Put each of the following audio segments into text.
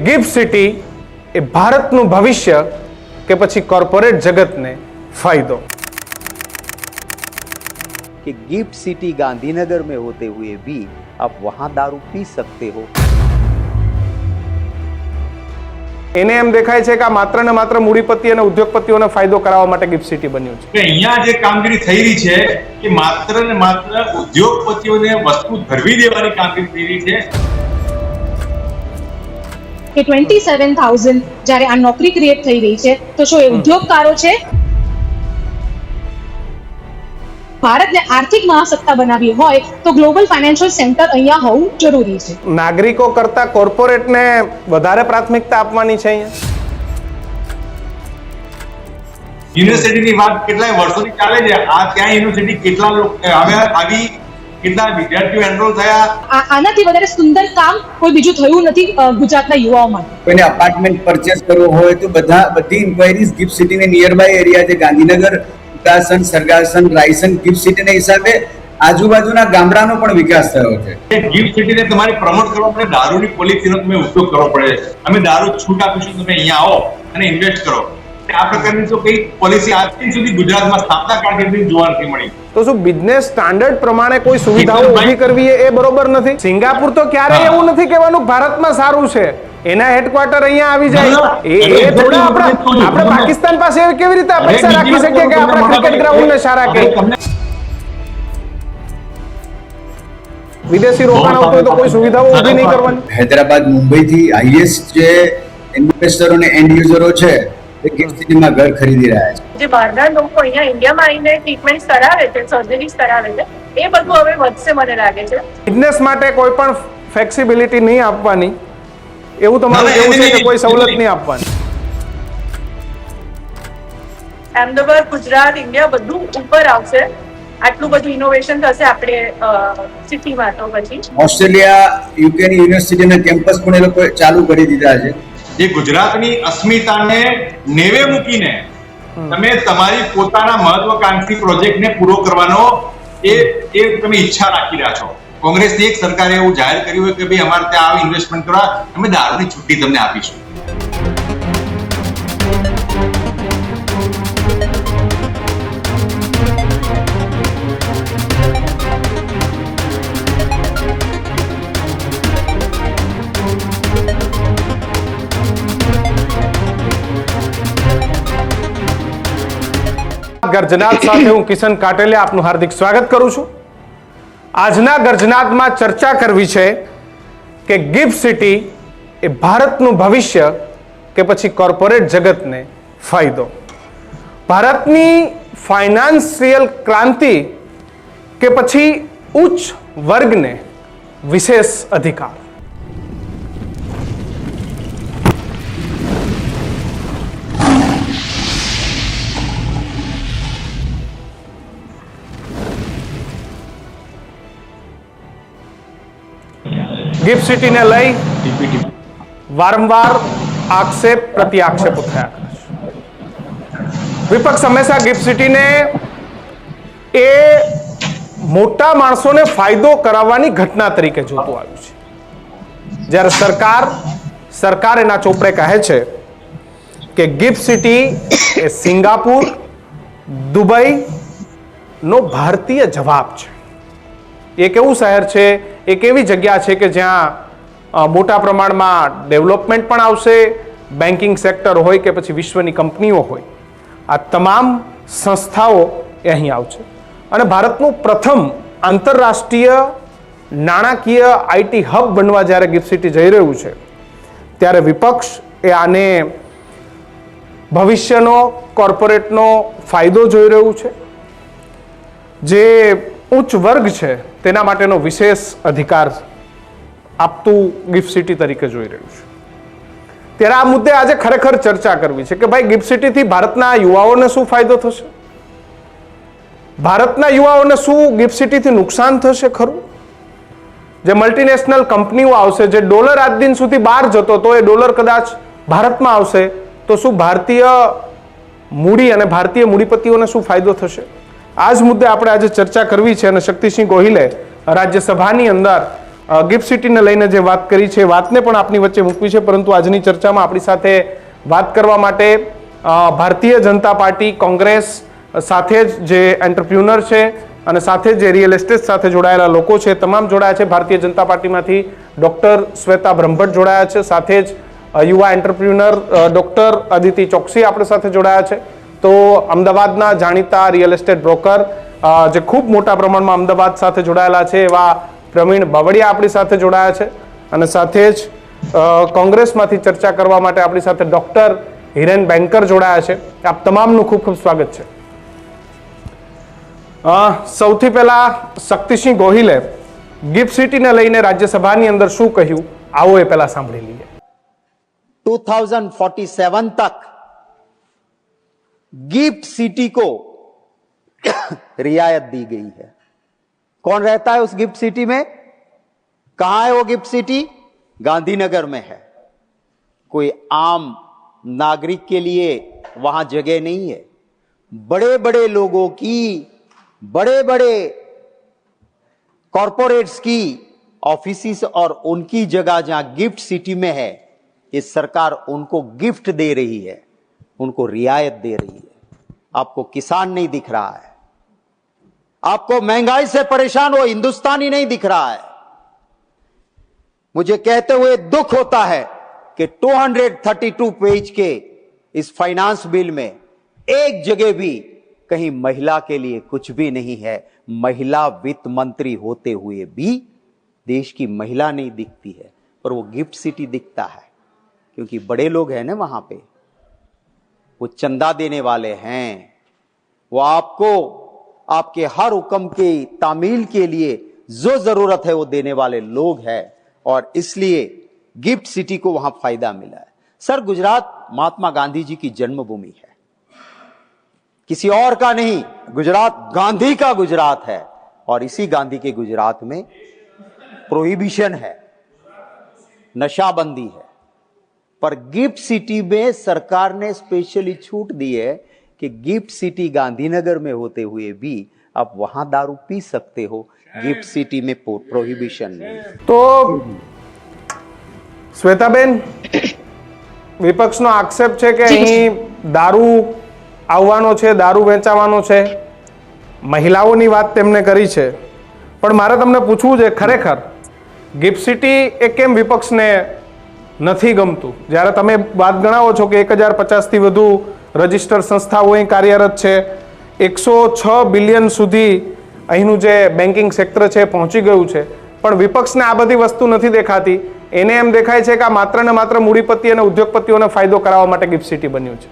Gift city એ ભારતનું ભવિષ્ય કે પછી કોર્પોરેટ જગતને फायदो। कि गिफ्ट सिटी गांधीनगर में होते हुए भी आप वहां दारू पी सकते हो। એને એમ દેખાય છે કે આ માત્ર ને માત્ર મૂડીપતિ અને ઉદ્યોગપતિઓને ફાયદો કરાવવા માટે ગિફ્ટ સિટી બન્યું છે। અહીંયા જે કામગીરી થઈ રહી છે કે માત્ર ને માત્ર ઉદ્યોગપતિઓને વસ્તુ ધરવી દેવાની કામગીરી થઈ રહી છે કે 27,000 જ્યારે આ નોકરી ક્રિએટ થઈ રહી છે તો શું એ ઉદ્યોગકારો છે? ભારતને આર્થિક મહાસત્તા બનાવી હોય તો ગ્લોબલ ફાઇનાન્શિયલ સેન્ટર અહીંયા હોવું જરૂરી છે। નાગરિકો કરતા કોર્પોરેટને વધારે પ્રાથમિકતા આપવાની છે। અહીંયા યુનિવર્સિટીની વાત કેટલાય વર્ષોથી ચાલે છે। આ ત્યાં યુનિવર્સિટી કેટલા લોકો હવે આવી કેટલા વિદ્યાર્થીઓ એનરોલ થયા। આનાથી વધારે સુંદર કામ કોઈ બીજું થયું નથી ગુજરાતના યુવાઓ માટે। કોઈને અપાર્ટમેન્ટ પરચેસ કરવો હોય તો બધી ઇન્ક્વાયરીઝ ગિફ્ટ સિટીની નિયરબાય એરિયા છે ગાંધીનગર, ઉત્તરાસન, સરગાસન, રાયસન ગિફ્ટ સિટીના હિસાબે આજુબાજુના ગામડાનો પણ વિકાસ થયો છે। ગિફ્ટ સિટીને તમારે પ્રમોટ કરવા માટે દારૂની પોલિસીનો તમે ઉપયોગ કરવો પડે। અમે દારૂ છૂટ આપીશું, તમે અહીંયા આવો અને ઇન્વેસ્ટ કરો। આ પ્રકારની તો કઈ પોલિસી આજ સુધી ગુજરાતમાં સ્થાપના કાળથી જોવા નથી મળી। તો શું બિઝનેસ સ્ટાન્ડર્ડ પ્રમાણે કોઈ સુવિધાઓ ઊભી કરવી એ બરોબર નથી? સિંગાપુર તો ક્યારેય એવું નથી કહેવાનું ભારતમાં સારું છે, એના હેડક્વાર્ટર અહીંયા આવી જાય। એ થોડા આપણે પાકિસ્તાન પાસે કેવી રીતે પૈસા રાખી શકીએ કે આપણા ક્રિકેટ ગ્રાઉન્ડને સારા કહે? વિદેશી રોકાણ આવતો હોય તો કોઈ સુવિધાઓ ઊભી નહીં કરવાની? હૈદરાબાદ, મુંબઈથી હાઈએસ્ટ જે ઇન્વેસ્ટરો અને એન્ડ યુઝરો છે એ ગિફ્ટ સિટીમાં ઘર ખરીદી રહ્યા છે। જે બહારના લોકો અહીંયા ઇન્ડિયામાં આવીને ટ્રીટમેન્ટ કરાવે છે, સર્જરીઝ કરાવે છે, એ બધું હવે વધશે મને લાગે છે। બિઝનેસ માટે કોઈ પણ ફ્લેક્સિબિલિટી નહીં આપવાની એવું તમારું કેવું છે કે કોઈ સવલત નહીં આપવાની? અમદાવાદ, ગુજરાત, ઇન્ડિયા બધું ઉપર આવશે। આટલું બધું ઇનોવેશન થશે આપણે સિટીમાં તો પછી ઓસ્ટ્રેલિયા, યુકેની યુનિવર્સિટીના કેમ્પસ પણ એ લોકો ચાલુ કરી દીધા છે। જે ગુજરાતની અસ્મિતાને નેવે મૂકીને તમે તમારી પોતાના મહત્વકાંક્ષી પ્રોજેક્ટને પૂરો કરવાનો એ તમે ઈચ્છા રાખી રહ્યા છો। કોંગ્રેસની એક સરકારે એવું જાહેર કર્યું હોય કે ભાઈ અમારે ત્યાં આવ ઇન્વેસ્ટમેન્ટ કરવા, અમે દારૂની છુટ્ટી તમને આપીશું। ગર્જનાદ સાથે હું કિશન કાટેલિયા આપનું હાર્દિક સ્વાગત કરું છું। આજના ગર્જનાદમાં ચર્ચા કરવી છે કે ગિફ્ટ સિટી એ ભારતનું ભવિષ્ય કે પછી કોર્પોરેટ જગતને ફાયદો? ભારતની ફાઇનાન્શિયલ ક્રાંતિ કે પછી ઉચ્ચ વર્ગને વિશેષ અધિકાર? ગિફ્ટ સિટીને લઈ વારંવાર આક્ષેપ પ્રતિ આક્ષેપો થયા કરે છે। વિપક્ષ હંમેશા ગિફ્ટ સિટીને એ મોટા માણસોને ફાયદો કરાવવાની ઘટના તરીકે જોતું આવ્યું છે, જ્યારે સરકાર એના ચોપડે કહે છે કે ગિફ્ટ સિટી એ સિંગાપુર, દુબઈ નો ભારતીય જવાબ છે। એક એવું શહેર છે, એક એવી જગ્યા છે કે જ્યાં મોટા પ્રમાણમાં ડેવલપમેન્ટ પણ આવશે, બેન્કિંગ સેક્ટર હોય કે પછી વિશ્વની કંપનીઓ હોય, આ તમામ સંસ્થાઓ એ અહીં આવશે। અને ભારતનું પ્રથમ આંતરરાષ્ટ્રીય નાણાકીય આઈટી હબ બનવા જ્યારે ગિફ્ટ સિટી જઈ રહ્યું છે ત્યારે વિપક્ષ એ આને ભવિષ્યનો કોર્પોરેટનો ફાયદો જોઈ રહ્યું છે। જે ઉચ્ચ વર્ગ છે તેના માટેનો વિશેષ અધિકાર આપતું ગિફ્ટ સિટી તરીકે જોઈ રહ્યું છે। ત્યારે આ મુદ્દે આજે ખરેખર ચર્ચા કરવી છે કે ભાઈ ગિફ્ટ સિટીથી ભારતના યુવાઓને શું ફાયદો થશે? ભારતના યુવાઓને શું ગિફ્ટ સિટીથી નુકસાન થશે ખરું? જે મલ્ટીનેશનલ કંપનીઓ આવશે, જે ડોલર આજ દિન સુધી બહાર જતો હતો એ ડોલર કદાચ ભારતમાં આવશે તો શું ભારતીય મૂડી અને ભારતીય મૂડીપતિઓને શું ફાયદો થશે? આ જ મુદ્દે આપણે આજે ચર્ચા કરવી છે અને શક્તિસિંહ ગોહિલે રાજ્યસભાની અંદર ગિફ્ટ સિટીને લઈને જે વાત કરી છે વાતને પણ આપની વચ્ચે મૂકવી છે, પરંતુ આજની ચર્ચામાં આપણી સાથે વાત કરવા માટે ભારતીય જનતા પાર્ટી કોંગ્રેસ સાથે જ જે એન્ટરપ્રિન્યોર છે અને સાથે જે રિયલ એસ્ટેટ સાથે જોડાયેલા લોકો છે તમામ જોડાયા છે. ભારતીય જનતા પાર્ટીમાંથી ડોક્ટર શ્વેતા બ્રહ્મભટ્ટ જોડાયા છે, સાથે જ યુવા એન્ટરપ્રિન્યોર ડોક્ટર અદિતિ ચોકસી આપણી સાથે જોડાયા છે. તો અમદાવાદના જાણીતા રિયલ એસ્ટેટ બ્રોકર જે ખૂબ મોટા પ્રમાણમાં અમદાવાદ સાથે જોડાયેલા છે એવા પ્રવીણ બાવળિયા આપણી સાથે જોડાયા છે અને સાથે જ કોંગ્રેસમાંથી ચર્ચા કરવા માટે આપણી સાથે ડોક્ટર હિરેન બેન્કર જોડાયા છે. આપ તમામનું ખૂબ ખૂબ સ્વાગત છે. સૌથી પહેલા શક્તિસિંહ ગોહિલે ગિફ્ટ સિટીને લઈને રાજ્યસભાની અંદર શું કહ્યું, આવો એ પહેલા સાંભળી લઈએ. 2047 तक गिफ्ट सिटी को रियायत दी गई है. कौन रहता है उस गिफ्ट सिटी में? कहां है वो गिफ्ट सिटी? गांधीनगर में है. कोई आम नागरिक के लिए वहां जगह नहीं है. बड़े बड़े लोगों की, बड़े बड़े कॉरपोरेट्स की ऑफिस और उनकी जगह जहां गिफ्ट सिटी में है, ये सरकार उनको गिफ्ट दे रही है, उनको रियायत दे रही है. आपको किसान नहीं दिख रहा है, आपको महंगाई से परेशान वो हिंदुस्तानी नहीं दिख रहा है. मुझे कहते हुए दुख होता है कि 232 पेज के इस फाइनेंस बिल में एक जगह भी कहीं महिला के लिए कुछ भी नहीं है. महिला वित्त मंत्री होते हुए भी देश की महिला नहीं दिखती है, पर वो गिफ्ट सिटी दिखता है क्योंकि बड़े लोग हैं ना वहां पे, वो चंदा देने वाले हैं, वो आपको आपके हर हुक्म की तामील के लिए जो जरूरत है वो देने वाले लोग हैं और इसलिए गिफ्ट सिटी को वहां फायदा मिला है. सर, गुजरात महात्मा गांधी जी की जन्मभूमि है, किसी और का नहीं. गुजरात गांधी का गुजरात है और इसी गांधी के गुजरात में प्रोहिबिशन है, नशाबंदी है, पर गिफ्ट सिटी में सरकार ने स्पेशली छूट दी है कि गिफ्ट सिटी गांधीनगर में होते हुए भी आप वहां दारू पी सकते हो. गिफ्ट सिटी में प्रोहिबिशन नहीं. તો શ્વેતાબેન, વિપક્ષનો આક્ષેપ છે કે અહીં દારૂ આવવાનો છે, દારૂ વેચાવાનો છે, મહિલાઓની વાત તેમને કરી છે, પણ મારે તમને પૂછવું છે ખરેખર ગિફ્ટ સિટી એ કેમ વિપક્ષને નથી ગમતું? જ્યારે તમે વાત ગણાવો છો કે 1050 થી વધુ રજિસ્ટર સંસ્થાઓ અહીં કાર્યરત છે, 106 બિલિયન સુધી અહીંનું જે બેન્કિંગ સેક્ટર છે પહોંચી ગયું છે, પણ વિપક્ષને આ બધી વસ્તુ નથી દેખાતી. એને એમ દેખાય છે કે આ માત્ર ને માત્ર મૂડીપતિ અને ઉદ્યોગપતિઓને ફાયદો કરાવવા માટે ગિફ્ટ સિટી બન્યું છે.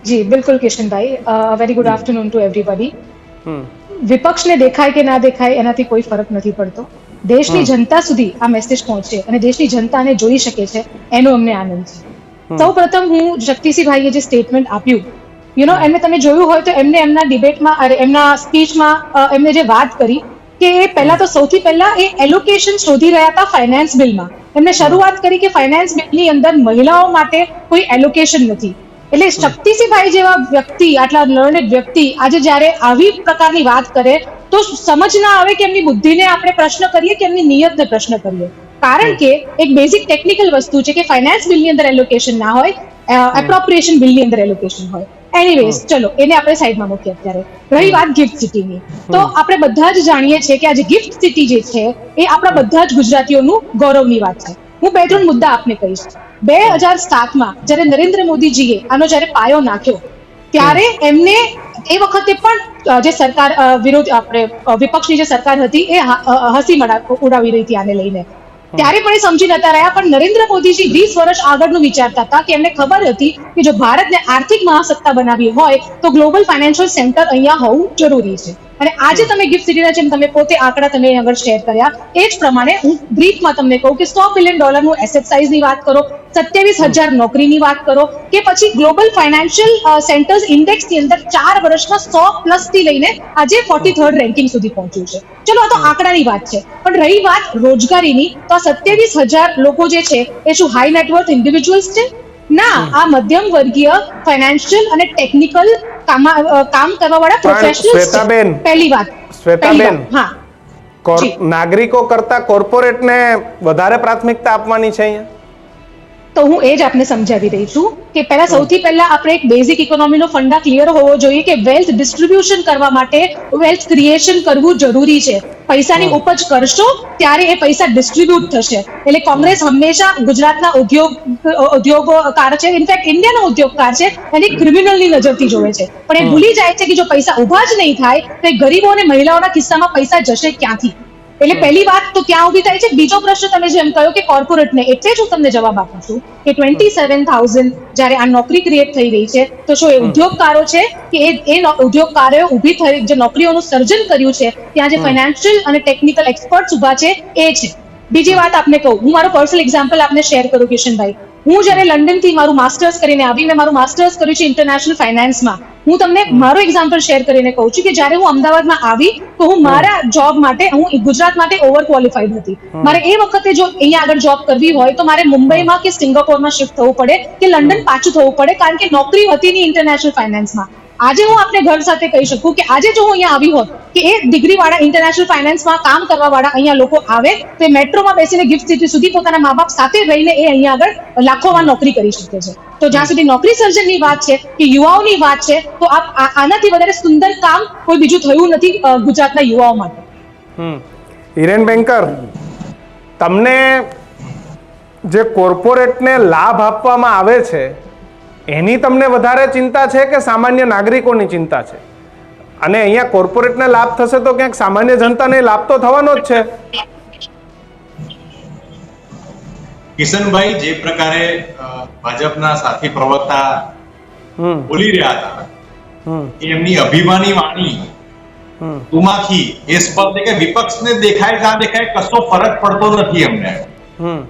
જી બિલકુલ કિશનભાઈ, very good afternoon to everybody. વિપક્ષને દેખાય કે ના દેખાય એનાથી કોઈ ફરક નથી પડતો. દેશની જનતા સુધી આ મેસેજ પહોંચે અને દેશની જનતાને જોઈ શકે છે એનો અમને આનંદ છે. સૌ પ્રથમ હું શક્તિસિંહભાઈએ જે સ્ટેટમેન્ટ આપ્યું, એમને તમે જોયું હોય તો એમને એમના ડિબેટમાં એમના સ્પીચમાં એમને જે વાત કરી કે પહેલા તો સૌથી પહેલા એ એલોકેશન શોધી રહ્યા હતા ફાઇનાન્સ બિલમાં. એમને શરૂઆત કરી કે ફાઇનાન્સ બિલની અંદર મહિલાઓ માટે કોઈ એલોકેશન નથી. એટલે શક્તિસિંહભાઈ જેવા વ્યક્તિ, આટલા લર્નેડ વ્યક્તિ આજે જ્યારે આવી પ્રકારની વાત કરે તો સમજ ના આવે કે એમની બુદ્ધિને આપણે પ્રશ્ન કરીએ કે એમની નિયતને પ્રશ્ન કરીએ. કારણ કે એક બેઝિક ટેકનિકલ વસ્તુ છે કે ફાઇનાન્સ બિલની અંદર એલોકેશન ના હોય, એપ્રોપ્રિએશન બિલની અંદર એલોકેશન હોય. એનીવેઝ, ચલો એને આપણે સાઈડમાં મૂકીએ. અત્યારે રહી વાત ગિફ્ટ સિટીની, તો આપણે બધા જ જાણીએ છીએ કે આજે ગિફ્ટ સિટી જે છે એ આપણા બધા જ ગુજરાતીઓનું ગૌરવની વાત છે. હું 2-3 મુદ્દા આપને કહીશ. 2007માં જ્યારે નરેન્દ્ર મોદીજીએ આનો જ્યારે પાયો નાખ્યો ત્યારે એમને એ વખતે પણ જે સરકાર વિરોધ આપણે વિપક્ષની જે સરકાર હતી એ હસી ઉડાવી રહી હતી આને લઈને. ત્યારે પણ એ સમજી નતા રહ્યા, પણ નરેન્દ્ર મોદીજી 20 વર્ષ આગળનું વિચારતા હતા કે એમને ખબર હતી કે જો ભારતને આર્થિક મહાસત્તા બનાવવી હોય તો ગ્લોબલ ફાઇનાન્શિયલ સેન્ટર અહીંયા હોવું જરૂરી છે. અને આજે તમે ગિફ્ટ સિટીના જેમ તમે પોતે આંકડા તમે આગળ શેર કર્યા એ જ પ્રમાણે હું બ્રીફમાં તમને કહું કે $100 બિલિયન એસેટ સાઇઝની વાત કરો, 27,000 નોકરીની વાત કરો કે પછી ગ્લોબલ ફાઇનાન્શિયલ સેન્ટર્સ ઇન્ડેક્સની અંદર 4 વર્ષમાં 100+ થી લઈને આજે 43rd રેન્કિંગ સુધી પહોંચ્યું છે. ચલો, આ તો આંકડાની વાત છે, પણ રહી વાત રોજગારીની, તો આ 27,000 લોકો જે છે એ શું હાઈ નેટવર્થ ઇન્ડિવિજ્યુઅલ્સ છે? ના, આ મધ્યમ વર્ગીય ફાઇનાન્શિયલ અને ટેકનિકલ કામ કરવા વાળા પ્રોફેશનલ્સ છે. પહેલી વાત. શ્વેતાબેન, હા, જી. નાગરિકો કરતા કોર્પોરેટને વધારે પ્રાથમિકતા આપવાની છે અહીંયા? તો હું એ જ આપને સમજાવી રહી છું કે સૌથી પહેલા આપણે એક બેઝિક ઇકોનોમીનો ફંડા ક્લિયર હોવો જોઈએ કે વેલ્થ ડિસ્ટ્રીબ્યુશન કરવા માટે વેલ્થ ક્રિએશન કરવું જરૂરી છે. પૈસાની ઉપજ કરશો ત્યારે એ પૈસા ડિસ્ટ્રીબ્યુટ થશે. એટલે કોંગ્રેસ હંમેશા ગુજરાતના ઉદ્યોગકાર છે, ઇનફેક્ટ ઇન્ડિયાનો ઉદ્યોગકાર છે, એને ક્રિમિનલની નજરથી જોવે છે. પણ એ ભૂલી જાય છે કે જો પૈસા ઉભા જ નહીં થાય તો એ ગરીબો અને મહિલાઓના કિસ્સામાં પૈસા જશે ક્યાંથી? એટલે પહેલી વાત તો ક્યાં ઉભી થાય છે. બીજો પ્રશ્ન તમે જેમ કહ્યું કે કોર્પોરેટને, એટલે જ હું તમને જવાબ આપું છું કે 27,000 જ્યારે આ નોકરી ક્રિએટ થઈ રહી છે તો શું એ ઉદ્યોગકારો છે કે એ ઉદ્યોગકારોએ ઊભી થઈ જે નોકરીઓનું સર્જન કર્યું છે ત્યાં જે ફાઇનાન્શિયલ અને ટેકનિકલ એક્સપર્ટ્સ ઊભા છે એ છે. બીજી વાત આપને કહું, હું મારો પર્સનલ એક્ઝામ્પલ આપને શેર કરું કિશનભાઈ. હું જ્યારે લંડનથી મારું માસ્ટર્સ કરીને આવી, મેં મારું માસ્ટર્સ કર્યું છે ઇન્ટરનેશનલ ફાઇનાન્સમાં. હું તમને મારો એક્ઝામ્પલ શેર કરીને કહું છું કે જ્યારે હું અમદાવાદમાં આવી તો હું મારા જોબ માટે હું ગુજરાત માટે ઓવર ક્વોલિફાઈડ હતી. મારે એ વખતે જો અહીંયા આગળ જોબ કરવી હોય તો મારે મુંબઈમાં કે સિંગાપોરમાં શિફ્ટ થવું પડે કે લંડન પાછું થવું પડે, કારણ કે નોકરી હતી નહીં ઇન્ટરનેશનલ ફાઇનાન્સમાં. આજે હું આપને ઘર સાથે કહી શકું કે આજે જો હું અહીંયા આવી હોત કે એ ડિગ્રી વાળા ઇન્ટરનેશનલ ફાઇનાન્સમાં કામ કરવા વાળા અહીંયા લોકો આવે તો એ મેટ્રોમાં બેસીને ગિફ્ટ સિટી સુધી પોતાના મા બાપ સાથે રહીને એ અહીંયા આગળ લાખોમાં નોકરી કરી શકે છે. તો જ્યાં સુધી નોકરી સર્જનની વાત છે કે યુવાઓની વાત છે તો આનાથી વધારે સુંદર કામ કોઈ બીજું થયું નથી ગુજરાતના યુવાઓ માટે. હિરેન બેંકર, તમને જે કોર્પોરેટને લાભ આપવામાં આવે છે એની તમને વધારે ચિંતા છે કે સામાન્ય નાગરિકોની ચિંતા છે? અને અહીંયા કોર્પોરેટને લાભ થશે તો ક્યાંક સામાન્ય જનતાને લાભ તો થવાનો જ છે. કિશનભાઈ, જે પ્રકારે ભાજપના સાથી પ્રવક્તા બોલી રહ્યા હતા એમની અભિમાની વાણી તુમાખી એ સ્પષ્ટ છે કે વિપક્ષને દેખાય ના દેખાય કશો ફરક પડતો નથી એમને.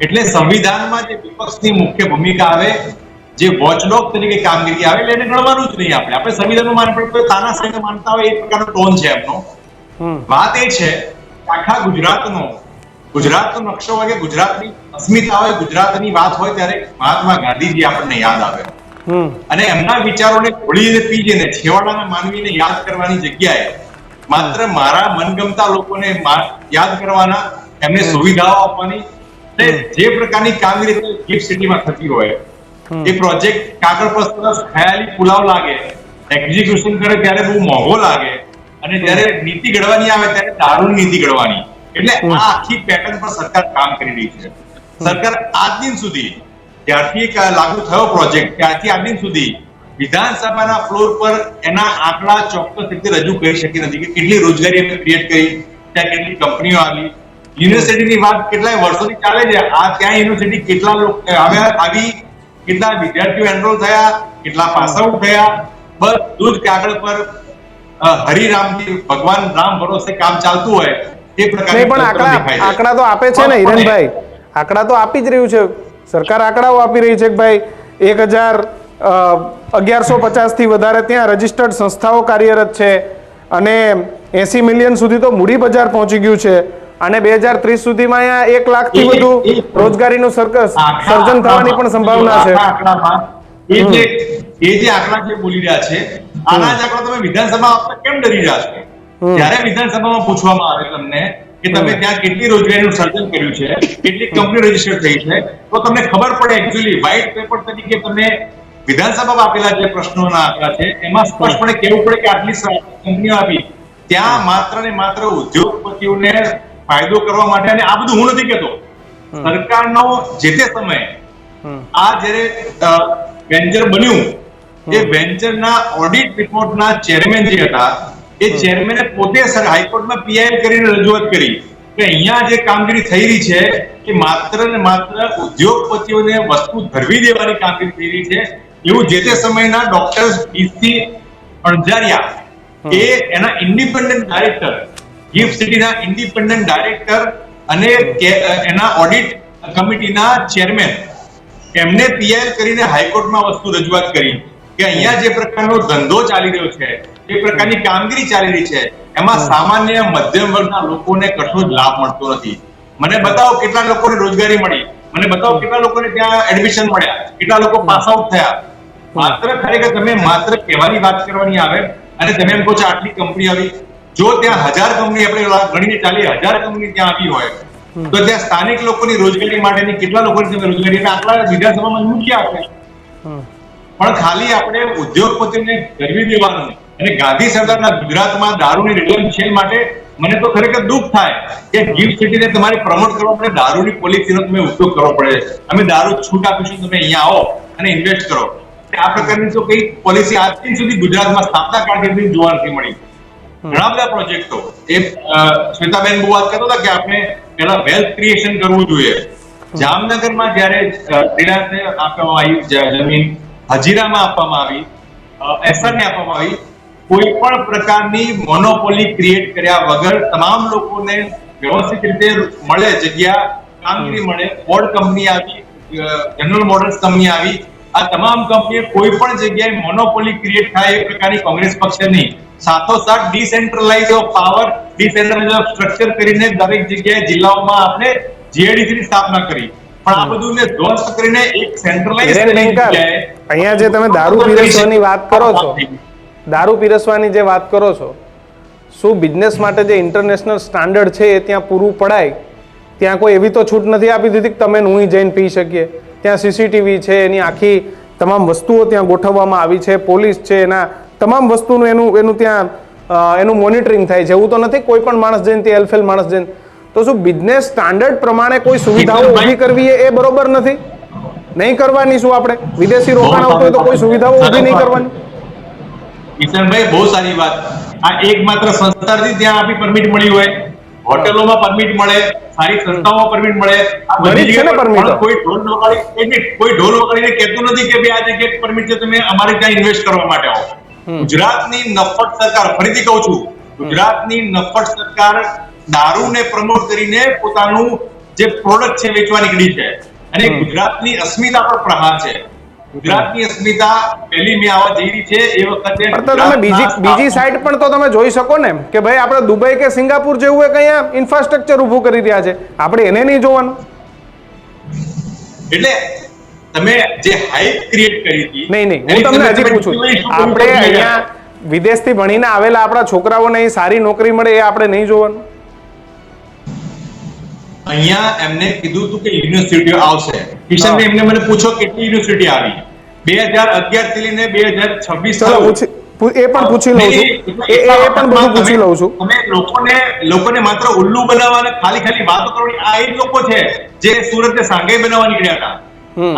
એટલે સંવિધાનમાં જે વિપક્ષની મુખ્ય ભૂમિકા આવે, જે વોચડોગ તરીકે કામગીરી આવે એટલે એને ગણવાનું જ નહીં. આપણે સંવિધાનનું માનવું પડે, તાનાશાહીને માનતા હોય એ પ્રકારનો ટોન છે એમનો. વાત એ છે કે આખા ગુજરાતનો નકશો હોય કે ગુજરાતની અસ્મિતા હોય, ગુજરાતની વાત હોય ત્યારે મહાત્મા ગાંધીજી આપણને યાદ આવે અને એમના વિચારોને ઘોળીને પીજીને છેવાડાના માનવીને યાદ કરવાની જગ્યાએ માત્ર મારા મનગમતા લોકોને યાદ કરવાના, એમને સુવિધાઓ આપવાની, જે પ્રકારની કામગીરી ગિફ્ટ સિટીમાં થતી હોય એ પ્રોજેક્ટ કાગળ પર સરસ ખયાલી પુલાવ લાગે, એક્ઝિક્યુશન કરે ત્યારે બહુ મોંઘો લાગે અને જ્યારે નીતિ ઘડવાની આવે ત્યારે દારૂની નીતિ ઘડવાની. એટલે આ આખી પેટર્ન પર સરકાર કામ કરી રહી છે. સરકાર આજ દિન સુધી, જ્યારથી લાગુ થયો પ્રોજેક્ટ ત્યારથી આજ દિન સુધી વિધાનસભાના ફ્લોર પર એના આંકડા ચોક્કસ રીતે રજૂ કરી શકી નથી કે કેટલી રોજગારી અમે ક્રિએટ કરી, ત્યાં કેટલી કંપનીઓ આવી. યુનિવર્સિટીની વાત કેટલાય વર્ષોથી ચાલે છે. આ ત્યાં યુનિવર્સિટી કેટલા લોકો આવી, કેટલા વિદ્યાર્થીઓ એનરોલ થયા, કેટલા પાસ આઉટ થયા, બધું જ કાગળ પર હરિરામજી ભગવાન રામ ભરોસે કામ ચાલતું હોય એ પ્રકારની પણ આંકડા તો આપે છે ને હિરેનભાઈ, આંકડા તો આપી જ રહ્યું છે સરકાર. આંકડાઓ આપી રહી છે કે ભાઈ 1150 થી વધારે ત્યાં રજીસ્ટર્ડ સંસ્થાઓ કાર્યરત છે અને 80 મિલિયન સુધી તો મૂડી બજાર પહોંચી ગયું છે અને 2030 સુધીમાં અહીંયા 1 લાખથી વધુ રોજગારીનું સર્જન થવાની પણ સંભાવના છે. એ જે આંકડા જે બોલી રહ્યા છે આના જ આંકડા તમે વિધાનસભામાં કેમ ડરી રહ્યા છો? જ્યારે વિધાનસભામાં પૂછવામાં આવે તમને કે તમે ત્યાં કેટલી રોજગારીનું સર્જન કર્યું છે, કેટલી કંપની રજીસ્ટર થઈ છે, તો તમને ખબર પડે એકચ્યુઅલી વ્હાઇટ પેપર તરીકે તમને વિધાનસભામાં આપેલા જે પ્રશ્નોના આંકડા છે એમાં સ્પષ્ટપણે કહેવું પડે કે આટલી કંપનીઓ આપી, ત્યાં માત્ર ને માત્ર ઉદ્યોગપતિઓને ફાયદો કરવા માટે. અને આ બધું હું નથી કહેતો, સરકારનો જે તે સમયે આ જ્યારે વેન્ચર બન્યું એ વેન્ચરના ઓડિટ રિપોર્ટના ચેરમેન જે હતા એ ચેરમેને પોતે હાઈકોર્ટમાં પીઆઈ કરીને રજૂઆત કરી કે અહીંયા જે કામગીરી થઈ રહી છે એ માત્ર ને માત્ર ઉદ્યોગપતિઓને વસ્તુ ધરવી દેવાની કામગીરી થઈ રહી છે એવું જે તે સમયના ડોક્ટર પીસી અણજારિયા એ એના ઇન્ડિપેન્ડન્ટ ડાયરેક્ટર, ગિફ્ટ સિટીના ઇન્ડિપેન્ડન્ટ ડાયરેક્ટર અને એના ઓડિટ કમિટીના ચેરમેન એમને પીઆઈ કરીને હાઈકોર્ટમાં વસ્તુ રજૂઆત કરી કે અહીંયા જે પ્રકારનો ધંધો ચાલી રહ્યો છે, જે પ્રકારની કામગીરી ચાલી રહી છે એમાં સામાન્ય મધ્યમ વર્ગના લોકોને કશો જ લાભ મળતો નથી. મને બતાવો કેટલા લોકોને રોજગારી મળી, મને બતાવો કેટલા લોકોને ત્યાં એડમિશન મળ્યા, કેટલા લોકો પાસ આઉટ થયા. માત્ર ખરેખર તમે માત્ર કહેવાની વાત કરવાની આવે અને તમે એમ કહો છો આટલી કંપની આવી, જો ત્યાં 1000 કંપની આપણે ગણીને ચાલીએ 1000 કંપની ત્યાં આવી હોય તો ત્યાં સ્થાનિક લોકોની રોજગારી માટેની કેટલા લોકોની તમે રોજગારી આટલા વિધાનસભામાં મૂકી આપે પણ ખાલી આપણે ઉદ્યોગપતિને ગરવી દેવાનું અને ગાંધી સરકારના ગુજરાતમાં દારૂની રેગ્યુલેશન માટે મને તો ખરેખર દુઃખ થાય કે ગિફ્ટ સિટીને તમારે પ્રમોટ કરવા માટે દારૂની પોલિસીનો તમે ઉપયોગ કરવો પડે. અમે દારૂ છૂટ આપીશું, તમે અહીંયા આવો અને ઇન્વેસ્ટ કરો. આ પ્રકારની તો કઈ પોલિસી આજ દિન સુધી ગુજરાતમાં સ્થાપના કાળથી જોવા નથી મળી. ઘણા બધા પ્રોજેક્ટો એ શ્વેતાબેન બહુ વાત કરતા હતા કે આપણે પહેલા વેલ્થ ક્રિએશન કરવું જોઈએ. જામનગરમાં જયારે રિલાયન્સને આપવામાં આવી જમીન, હજીરામાં આપવામાં આવી, એસઆરને આપવામાં આવી, કોઈ પણ પ્રકારની મોનોપોલી ક્રિએટ કર્યા વગર તમામ લોકોને વ્યવસ્થિત રીતે મળે જગ્યા, કામગીરી મળે. ફોર્ડ કંપની આવી, જનરલ મોટર્સ કંપની આવી, આ તમામ કંપનીઓ કોઈ પણ જગ્યાએ મોનોપોલી ક્રિએટ થાય એ પ્રકારની કોંગ્રેસ પક્ષે નહીં. સાથોસાથ decentralise of power, decentralise of structure કરીને દરેક જગ્યાએ જિલ્લાઓમાં આપણે જીઆઈડીસી ની સ્થાપના કરી. પણ આ બધુંને ધ્વસ્ત કરીને એક સેન્ટ્રલાઇઝ અહીંયા જે તમે દારૂ પીરસવાની વાત કરો છો, દારૂ પીરસવાની જે વાત કરો છો, શું બિઝનેસ માટે જે ઇન્ટરનેશનલ સ્ટાન્ડર્ડ છે એ ત્યાં પૂરું પડાય? ત્યાં કોઈ એવી તો છૂટ નથી આપી દીધી કે તમે હું જઈને પી શકીએ. ત્યાં સીસીટીવી છે, એની આખી તમામ વસ્તુઓ ત્યાં ગોઠવવામાં આવી છે, પોલીસ છે, એના તમામ વસ્તુનું એનું ત્યાં એનું મોનિટરિંગ થાય છે. એવું તો નથી કોઈ પણ માણસ જઈને ત્યાં એલફેલ માણસ જઈને. તો શું બિઝનેસ સ્ટાન્ડર્ડ પ્રમાણે કોઈ સુવિધાઓ ઊભી કરવી એ બરોબર નથી? નહીં કરવાની? શું આપણે વિદેશી રોકાણ આવતું હોય તો કોઈ સુવિધાઓ ઊભી નહીં કરવાની? કિશનભાઈ, બહુ સારી વાત. આ એકમાત્ર સંસ્થાથી ત્યાં આપી પરમિટ મળી હોય, હોટેલોમાં પરમિટ મળે, સારી સંસ્થાઓમાં પરમિટ મળે. કોઈ ઢોલ વગાડીને કહેતું નથી કે ભાઈ આ જગ્યાએ પરમિટ છે, તમે અમારે ત્યાં ઇન્વેસ્ટ કરવા માટે આવો. ગુજરાતની નફ્ફટ સરકાર, ફરીથી કહું છું, ગુજરાતની નફ્ફટ સરકાર દારૂને પ્રમોટ કરીને પોતાનું જે પ્રોડક્ટ છે વેચવા નીકળી છે અને ગુજરાતની અસ્મિતા પર પ્રહાર છે. ગુજરાતની અસ્મિતા પહેલી મે આવવા જઈ રહી છે એ વખતે. તો તમે બીજી સાઈડ પણ તો તમે જોઈ શકો ને કે ભાઈ આપણે દુબઈ કે સિંગાપુર જેવું એક અહીંયા ઇન્ફ્રાસ્ટ્રક્ચર ઊભું કરી રહ્યા છે, આપણે એને નહીં જોવાનું? એટલે તમે જે હાઇપ ક્રિએટ કરી હતી. નહીં, હું તમને હજી પૂછું, આપણે અહીંયા વિદેશથી ભણીને આવેલા આપણા છોકરાઓને અહીં સારી નોકરી મળે એ આપણે નહીં જોવાનું? અહીંયા એમને કીધું હતું કે યુનિવર્સિટીઓ આવશે. કિશનભાઈ, એમને મને પૂછો કેટલી યુનિવર્સિટી આવી 2011 થી લઈને 2026? એ પણ પૂછી લઉં છું, એ પણ બધું પૂછી લઉં છું. તમે લોકોને માત્ર ઉલ્લુ બનાવવાના, ખાલી વાતો કરવાની. આ એ જ લોકો છે જે સુરતને સાંઘાઈ બનાવવા નીકળ્યા હતા.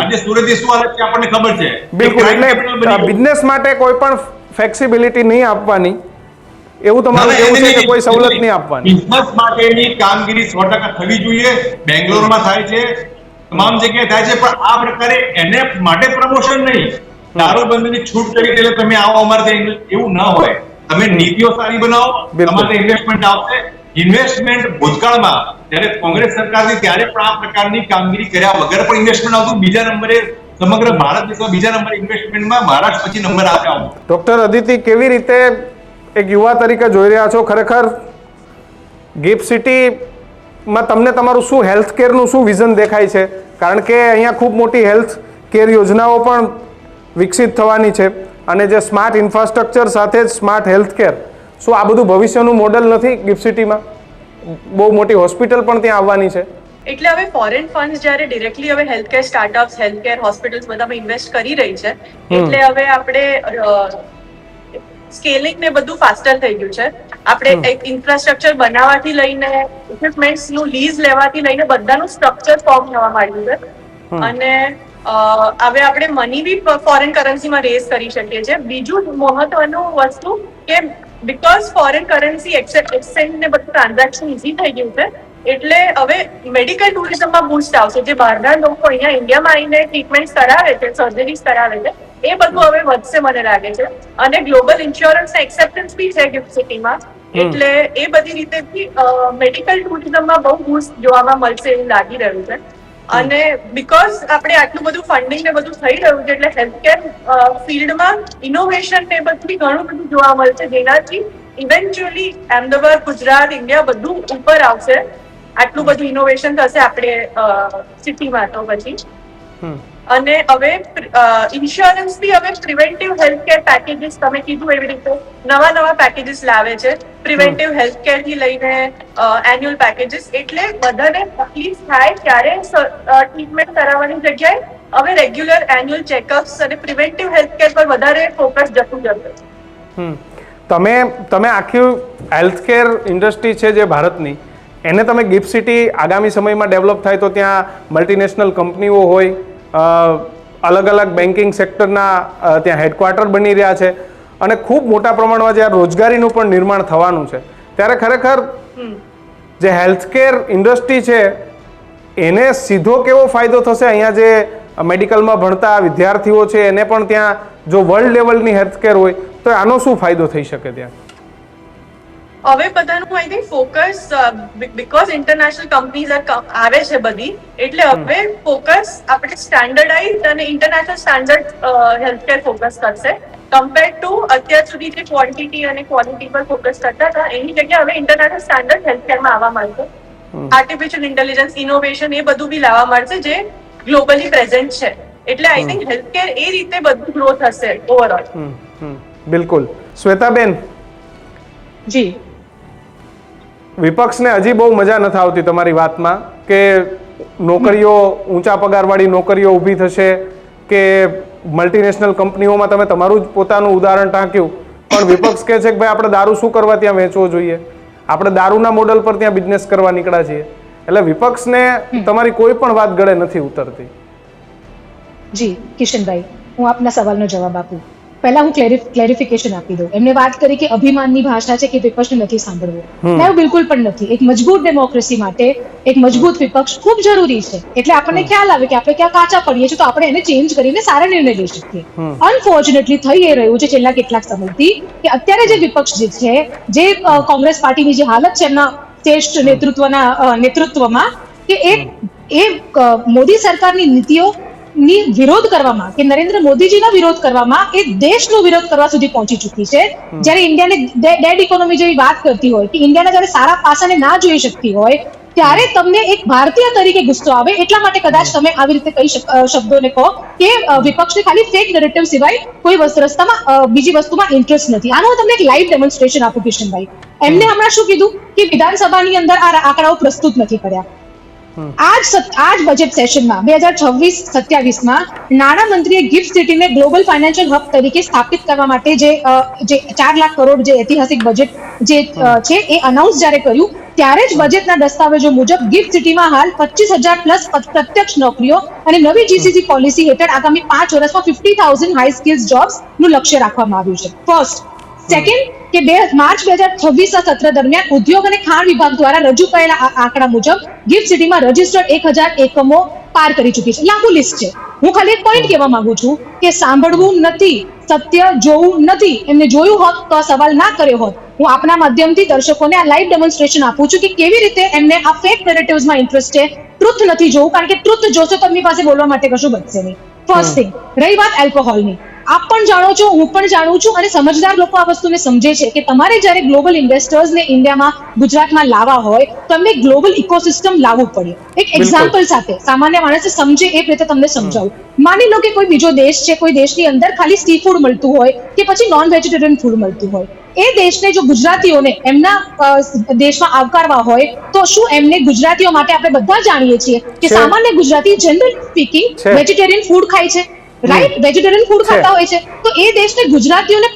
આજે સુરતની શું હાલત છે આપણને ખબર છે. બિલકુલ. એટલે બિઝનેસ માટે કોઈ પણ ફ્લેક્સિબિલિટી નહીં આપવાની, એવું તમારું કેવું છે કે કોઈ સવલત નહીં આપવાની? બિઝનેસ માટેની કામગીરી 100% થવી જોઈએ. બેંગ્લોરમાં થાય છે, તમામ જગ્યાએ થાય છે, પણ આ પ્રકારે એને માટે પ્રમોશન નહીં. દારૂબંધીની છૂટ કરી એટલે તમે આવો અમારે એવું ના હોય. તમે નીતિઓ સારી બનાવો, તમારે ઇન્વેસ્ટમેન્ટ આવશે. ઇન્વેસ્ટમેન્ટ ભૂતકાળમાં જ્યારે કોંગ્રેસ સરકારની ત્યારે પણ આ પ્રકારની કામગીરી કર્યા વગર પણ ઇન્વેસ્ટમેન્ટ આવતું. બીજા નંબરે સમગ્ર ભારત દેશમાં બીજા નંબરે ઇન્વેસ્ટમેન્ટમાં મહારાષ્ટ્ર પછી નંબર આવ્યો. ડોક્ટર અદિતિ, કેવી રીતે એક યુવા તરીકે જોઈ રહ્યા છો ખરેખર ગિફ્ટ સિટીમાં તમને તમારું શું હેલ્થ કેરનું શું વિઝન દેખાય છે? કારણ કે અહીંયા ખૂબ મોટી હેલ્થ કેર યોજનાઓ પણ વિકસિત થવાની છે અને જે સ્માર્ટ ઇન્ફ્રાસ્ટ્રક્ચર સાથે જ સ્માર્ટ હેલ્થ કેર, શું આ બધું ભવિષ્યનું મોડેલ નથી ગિફ્ટ સિટીમાં? બહુ મોટી હોસ્પિટલ પણ ત્યાં આવવાની છે. એટલે હવે ફોરેન ફંડ્સ જ્યારે ડિરેક્ટલી હવે હેલ્થકેર સ્ટાર્ટઅપ્સ, હેલ્થકેર હોસ્પિટલ્સ બધામાં ઇન્વેસ્ટ કરી રહી છે, એટલે હવે આપણે સ્કેલિંગ ને બધું ફાસ્ટર થઈ ગયું છે. આપણે એક ઇન્ફ્રાસ્ટ્રક્ચર બનાવવાથી લઈને ઇક્વિપમેન્ટ્સ નું લીઝ લેવાથી લઈને બધાનું સ્ટ્રક્ચર ફોર્મ થવા માંડ્યું છે. અને હવે આપણે મની બી ફોરેન કરન્સીમાં રેઝ કરી શકીએ છીએ. બીજું મહત્વનું વસ્તુ કે બીકોઝ ફોરેન કરન્સી એક્સચેન્જ ને બધું ટ્રાન્ઝેક્શન ઇઝી થઈ ગયું છે, એટલે હવે મેડિકલ ટુરિઝમમાં બૂસ્ટ આવશે. જે બહારના લોકો અહીંયા ઇન્ડિયામાં આવીને ટ્રીટમેન્ટ કરાવે છે, સર્જરીઝ કરાવે છે, એ બધું હવે વધશે મને લાગે છે. અને ગ્લોબલ ઇન્સ્યોરન્સ એક્સેપ્ટન્સ બી છે ગિફ્ટ સિટીમાં, એટલે એ બધી રીતે મેડિકલ ટુરિઝમમાં બહુ બૂસ્ટ જોવામાં મળશે એવું લાગી રહ્યું છે. અને બીકોઝ આપણે આટલું બધું ફંડિંગ ને બધું થઈ રહ્યું છે, એટલે હેલ્થકેર ફિલ્ડમાં ઇનોવેશન ને બધું ઘણું બધું જોવા મળશે, જેનાથી ઇવેન્ચ્યુઅલી અમદાવાદ, ગુજરાત, ઇન્ડિયા બધું ઉપર આવશે. આટલું બધું ઇનોવેશન થશે આપણે સિટીમાં તો પછી અને હવે ઇન્સ્યોરન્સ બી હવે પ્રિવેન્ટિવ હેલ્થ કેર પેકેજીસ તમે કીધું એવી રીતે નવા પેકેજીસ લાવે છે, પ્રિવેન્ટિવ હેલ્થ કેર થી લઈને એન્યુઅલ પેકેજીસ, એટલે બધાને તકલીફ થાય ત્યારે ટ્રીટમેન્ટ કરાવવાની જગ્યાએ હવે રેગ્યુલર એન્યુઅલ ચેકઅપ્સ અને પ્રિવેન્ટિવ હેલ્થ કેર પર વધારે ફોકસ જતું જશે. તમે આખી હેલ્થકેર ઇન્ડસ્ટ્રી છે જે ભારતની, એને તમે ગિફ્ટ સિટી આગામી સમયમાં ડેવલપ થાય તો ત્યાં મલ્ટીનેશનલ કંપનીઓ હોય, અલગ અલગ બેન્કિંગ સેક્ટરના ત્યાં હેડક્વાર્ટર બની રહ્યા છે અને ખૂબ મોટા પ્રમાણમાં જ્યાં રોજગારીનું પણ નિર્માણ થવાનું છે, ત્યારે ખરેખર જે હેલ્થકેર ઇન્ડસ્ટ્રી છે એને સીધો કેવો ફાયદો થશે? અહીંયા જે મેડિકલમાં ભણતા વિદ્યાર્થીઓ છે એને પણ ત્યાં જો વર્લ્ડ લેવલની હેલ્થકેર હોય તો આનો શું ફાયદો થઈ શકે ત્યાં? હવે બધાનું I think focus because international companies આવે છે બધી, એટલે હવે ફોકસ આપણે સ્ટાન્ડર્ડાઇઝ અને ઇન્ટરનેશનલ સ્ટાન્ડર્ડ હેલ્થકેર ફોકસ કરશે કમ્પેર ટુ અત્યાર સુધી જે ક્વોન્ટિટી અને ક્વોલિટી પર ફોકસ કરતા હતા એની જગ્યાએ હવે ઇન્ટરનેશનલ સ્ટાન્ડર્ડ હેલ્થકેરમાં આવવા મળશે. આર્ટિફિશિયલ ઇન્ટેલિજન્સ, ઇનોવેશન એ બધું બી લાવવા મળશે જે ગ્લોબલી પ્રેઝન્ટ છે, એટલે આઈ થિંક હેલ્થકેર એ રીતે બધું ગ્રો થશે ઓવરઓલ. બિલકુલ. શ્વેતાબેન જી, વિપક્ષને હજી બહુ મજા નથી આવતી તમારી વાતમાં કે નોકરીઓ, ઊંચા પગારવાળી નોકરીઓ ઊભી થશે કે મલ્ટીનેશનલ કંપનીઓમાં તમે તમારું જ પોતાનું ઉદાહરણ ટાંક્યું, પણ વિપક્ષ કહે છે કે ભાઈ આપણે દારૂ શું કરવા ત્યાં વેચવો જોઈએ, આપણે દારૂના મોડલ પર ત્યાં બિઝનેસ કરવા નીકળ્યા છીએ. એટલે વિપક્ષને તમારી કોઈ પણ વાત ગળે નથી ઉતરતી. જી કિશનભાઈ, હું આપના સવાલનો જવાબ આપું. પહેલા હું ક્લેરિફિકેશન આપી દઉં. એમને વાત કરી કે અભિમાનની ભાષા છે કે વિપક્ષને નથી સાંભળવું. ના, એવું બિલકુલ પણ નથી. એક મજબૂત ડેમોક્રેસી માટે એક મજબૂત વિપક્ષ ખૂબ જરૂરી છે. એટલે આપણને ખ્યાલ આવે કે આપણે ક્યાં કાચા પડીએ છીએ તો આપણે એને ચેન્જ કરીને સારા નિર્ણય લઈ શકીએ. અનફોર્ચ્યુનેટલી થઈ એ રહ્યું છે છેલ્લા કેટલાક સમયથી કે અત્યારે જે વિપક્ષ જે છે, જે કોંગ્રેસ પાર્ટીની જે હાલત છે એમના શ્રેષ્ઠ નેતૃત્વમાં, કે એ મોદી સરકારની નીતિઓ ની વિરોધ કરવામાં કે નરેન્દ્ર મોદીજીનો વિરોધ કરવામાં એ દેશનો વિરોધ કરવા સુધી પહોંચી ચૂકી છે. જ્યારે ઇન્ડિયાને ડેડ ઇકોનોમી જેવી વાત કરતી હોય કે ઇન્ડિયાના જ્યારે સારા પાસાને ના જોઈ શકતી હોય ત્યારે તમને એક ભારતીય તરીકે ગુસ્સો આવે. એટલા માટે કદાચ તમે આવી રીતે કઈ શબ્દોને કહો કે વિપક્ષને ખાલી ફેક નરેટિવ સિવાય કોઈ રસ્તામાં બીજી વસ્તુમાં ઇન્ટરેસ્ટ નથી. આનું હું તમને એક લાઈવ ડેમોન્સ્ટ્રેશન આપું કિશનભાઈ. એમને હમણાં શું કીધું કે વિધાનસભાની અંદર આ આંકડાઓ પ્રસ્તુત નથી કર્યા. આજ બજેટ સેશનમાં 2026-27માં નાણામંત્રીએ ગિફ્ટ સિટીને ગ્લોબલ ફાઇનાન્શિયલ હબ તરીકે સ્થાપિત કરવા માટે જે 4 લાખ કરોડ જે ઐતિહાસિક બજેટ જે છે એ અનાઉન્સ જ્યારે કર્યું ત્યારે જ બજેટના દસ્તાવેજો મુજબ ગિફ્ટ સિટીમાં હાલ 25,000 પ્લસ પ્રત્યક્ષ નોકરીઓ અને નવી જીસીસી પોલિસી હેઠળ આગામી 5 વર્ષમાં 50,000 હાઈ સ્કિલ્સ જોબ્સ નું લક્ષ્ય રાખવામાં આવ્યું છે. ફર્સ્ટ. સેકન્ડ, કે માર્ચ 2026 સત્ર દરમિયાન ઉદ્યોગ અને ખાણ વિભાગ દ્વારા રજૂ કરેલા આંકડા મુજબ ગિફ્ટ સિટીમાં રજીસ્ટર્ડ 1,000 એકમો પાર કરી ચૂકી છે. લાંબુ લિસ્ટ છે. હું ખાલી એક પોઈન્ટ કહેવા માંગુ છું કે સાંભળવું નથી, સત્ય જોવું નથી. એમને જોયું હોત તો આ સવાલ ના કર્યો હોત. હું આપના માધ્યમથી દર્શકોને આ લાઈવ ડેમોન્સ્ટ્રેશન આપું છું કે કેવી રીતે એમને આ ફેક નેરેટિવ્સમાં ઇન્ટરેસ્ટ છે. ટ્રુથ નથી જોવું, કારણ કે ટ્રુથ જોશો તો એમની પાસે બોલવા માટે કશું બચશે નહીં. First thing. રહી વાત એલ્કોહોલની, આપ પણ જાણો છો, હું પણ જાણું છું, અને સમજદાર લોકો આ વસ્તુને સમજે છે કે તમારે જ્યારે ગ્લોબલ ઇન્વેસ્ટર્સને ઇન્ડિયામાં, ગુજરાતમાં લાવવા હોય તો તમને ગ્લોબલ ઇકોસિસ્ટમ લાવવું પડે. એક એક્ઝામ્પલ સાથે સામાન્ય માણસ સમજે એ રીતે તમને સમજાવું. માની લો કે કોઈ બીજો દેશ છે, કોઈ દેશની અંદર ખાલી સી ફૂડ મળતું હોય કે પછી નોન વેજીટેરિયન ફૂડ મળતું હોય. એ દેશને જો ગુજરાતીઓને એમના દેશમાં આવકારવા હોય તો શું એમને ગુજરાતીઓ માટે આપણે બધા જાણીએ છીએ કે સામાન્ય Gujarati general speaking vegetarian food ખાય છે, રાઈટ? વેજીટેરિયન ફૂડ ખાતા હોય છે. તો એ દેશને ગુજરાતીઓને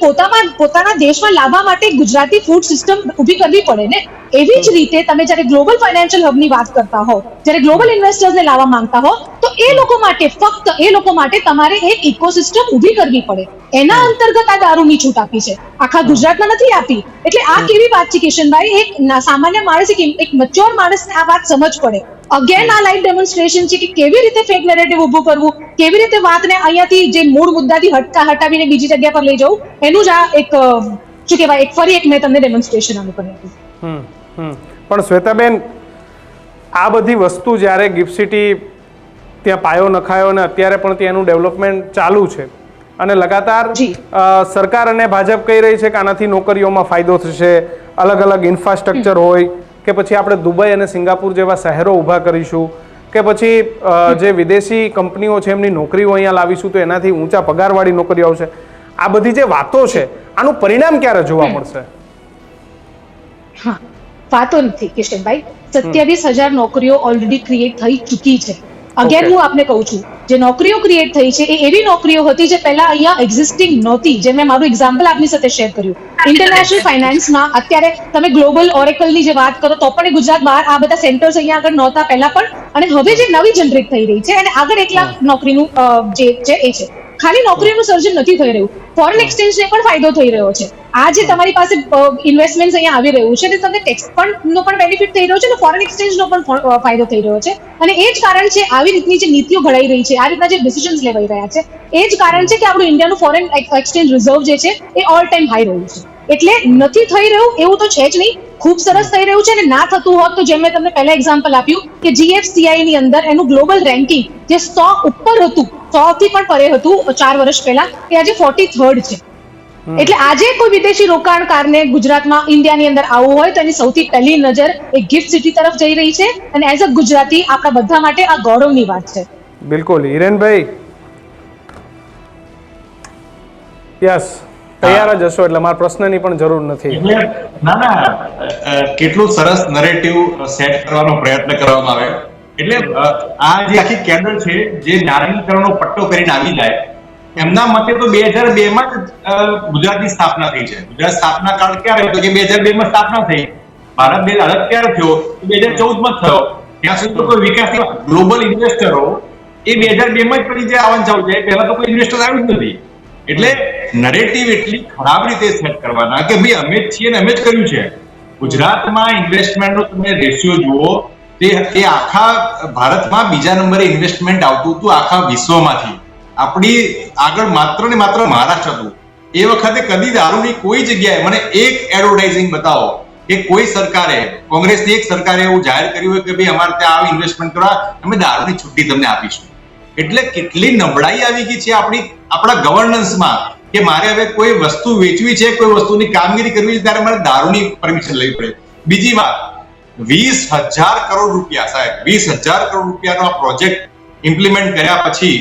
પોતાના દેશમાં લાવવા માટે ગુજરાતી ફૂડ સિસ્ટમ ઊભી કરવી પડે ને. એવી જ રીતે તમે જ્યારે ગ્લોબલ ફાઇનાન્શિયલ હબની વાત કરતા હો, જ્યારે ગ્લોબલ ઇન્વેસ્ટર્સને લાવવા માંગતા હો, તો એ લોકો માટે, ફક્ત એ લોકો માટે તમારે એક ઇકોસિસ્ટમ ઊભી કરવી પડે. એના અંતર્ગત આ દારૂની છૂટ આપી છે, આખા ગુજરાતમાં નથી આપી. એટલે આ કેવી વાત છે કિશનભાઈ? એક સામાન્ય માણસ, એક મેચ્યોર માણસને આ વાત સમજ પડે. અગેન આ લાઈવ ડેમોન્સ્ટ્રેશન છે કે કેવી રીતે ફેક નેરેટિવ ઊભું કરવું, કેવી રીતે વાતને અહીંયાથી જે મૂળ મુદ્દાથી હટાવીને બીજી જગ્યા પર લઈ જવું. એનું જ આ એક શું કહેવાય, એક ફરી એક મેં તમને ડેમોન્સ્ટ્રેશન આનું કર્યું. પણ શ્વેતાબેન, આ બધી વસ્તુ જ્યારે ગિફ્ટ સિટી ત્યાં પાયો નખાયો અને અત્યારે પણ ત્યાંનું ડેવલપમેન્ટ ચાલુ છે અને લગાતાર સરકાર અને ભાજપ કહી રહી છે કે આનાથી નોકરીઓમાં ફાયદો થશે, અલગ અલગ ઇન્ફ્રાસ્ટ્રક્ચર હોય કે પછી આપણે દુબઈ અને સિંગાપુર જેવા શહેરો ઊભા કરીશું કે પછી જે વિદેશી કંપનીઓ છે એમની નોકરીઓ અહીંયા લાવીશું તો એનાથી ઊંચા પગારવાળી નોકરીઓ આવશે? આ બધી જે વાતો છે આનું પરિણામ ક્યારે જોવા મળશે? હા, વાતો નથી કિશનભાઈ, 27,000 નોકરીઓ ઓલરેડી ક્રિએટ થઈ ચૂકી છે. અગેન હું આપને કહું છું, જે નોકરીઓ ક્રિએટ થઈ છે એ એવી નોકરીઓ હતી જે પહેલા અહીંયા એક્ઝિસ્ટિંગ નહોતી. જે મેં મારું એક્ઝામ્પલ આપની સાથે શેર કર્યું. ઇન્ટરનેશનલ ફાઇનાન્સમાં અત્યારે તમે ગ્લોબલ ઓરેકલની જે વાત કરો તો પણ ગુજરાત બહાર આ બધા સેન્ટર્સ અહીંયા આગળ નહોતા પહેલા પણ, અને હવે જે નવી જનરેટ થઈ રહી છે અને આગળ 1 લાખ નોકરીનું જે છે એ છે. ખાલી નોકરીનું સર્જન નથી થઈ રહ્યું, ફોરેન એક્સચેન્જને પણ ફાયદો થઈ રહ્યો છે. આ જે તમારી પાસે ઇન્વેસ્ટમેન્ટ અહીંયા આવી રહ્યું છે તે તમને ટેક્સ ફંડનો પણ બેનિફિટ થઈ રહ્યો છે અને ફોરેન એક્સચેન્જનો પણ ફાયદો થઈ રહ્યો છે. અને એ જ કારણ છે આવી રીતની જે નીતિઓ ઘડાઈ રહી છે, આ રીતના જે ડિસિઝન્સ લેવાઈ રહ્યા છે, એ જ કારણ છે કે આપણું ઇન્ડિયાનું ફોરેન એક્સચેન્જ રિઝર્વ જે છે એ ઓલ ટાઈમ હાઈ રહ્યું છે. એટલે નથી થઈ રહ્યું એવું તો છે જ નહીં, ખૂબ સરસ થઈ રહ્યું છે. અને ના થતું હોત તો જેમ મેં તમને પહેલા એક્ઝામ્પલ આપ્યું કે GFCI ની અંદર એનું ગ્લોબલ રેન્કિંગ જે 100 ઉપર હતું, 100 થી પણ પરે હતું 4 વર્ષ પહેલા, એ આજે 43rd છે. એટલે આજે કોઈ વિદેશી રોકાણકારને ગુજરાતમાં ઇન્ડિયાની અંદર આવવું હોય તો એની સૌથી પહેલી નજર એ ગિફ્ટ સિટી તરફ જઈ રહી છે. અને એઝ અ ગુજરાતી આપણા બધા માટે આ ગૌરવની વાત છે. બિલકુલ. હિરેનભાઈ, યસ, તૈયાર જ હશો એટલે મારા પ્રશ્નની પણ જરૂર નથી. ના, કેટલું સરસ નરેટિવ સેટ કરવાનો પ્રયત્ન કરવામાં આવે. એટલે આ જે આખી કેડર છે જે નારંગીકરણનો પટ્ટો કરીને આવી જાય, એમના મતે તો 2002 માં જ ગુજરાતની સ્થાપના થઈ છે. ગુજરાત સ્થાપના કાળ ક્યારે હતો કે 2002 માં સ્થાપના થઈ. ભારત દેશ અલગ ક્યારે થયો? 2014 માં થયો. ત્યાં સુધી તો કોઈ વિકાસ ગ્લોબલ ઇન્વેસ્ટરો એ 2002 માં જ પછી જે આવવાનું ચાલુ છે, પહેલા તો કોઈ ઇન્વેસ્ટર આવ્યું જ નથી. એટલે નરેટિવ એટલી ખરાબ રીતે સેટ કરવાના કે ભાઈ અમે જ છીએ ને અમે જ કર્યું છે. ગુજરાતમાં ઇન્વેસ્ટમેન્ટનો તમે રેશિયો જુઓ, તે આખા ભારતમાં બીજા નંબરે ઇન્વેસ્ટમેન્ટ આવતું હતું આખા વિશ્વમાંથી. આપણી આગળ માત્ર ને માત્ર મહારાષ્ટ્ર હતું. એ વખતે કદી દારૂની કોઈ જગ્યાએ મને એક એડવર્ટાઇઝિંગ બતાવો કે કોઈ સરકારે, કોંગ્રેસની એક સરકારે એવું જાહેર કર્યું હોય કે ભાઈ અમારે ત્યાં આવી ઇન્વેસ્ટમેન્ટ કરવા અમે દારૂની છુટ્ટી તમને આપીશું. એટલે કેટલી નબળાઈ આવી ગઈ છે આપણા ગવર્નન્સમાં કે મારે હવે કોઈ વસ્તુ વેચવી છે, કોઈ વસ્તુની કામગીરી કરવી છે ત્યારે મારે દારૂની પરમિશન લેવી પડે. બીજી વાત, 20,000 કરોડ રૂપિયા, સાહેબ 20,000 કરોડ રૂપિયાનો આ પ્રોજેક્ટ ઇમ્પ્લિમેન્ટ કર્યા પછી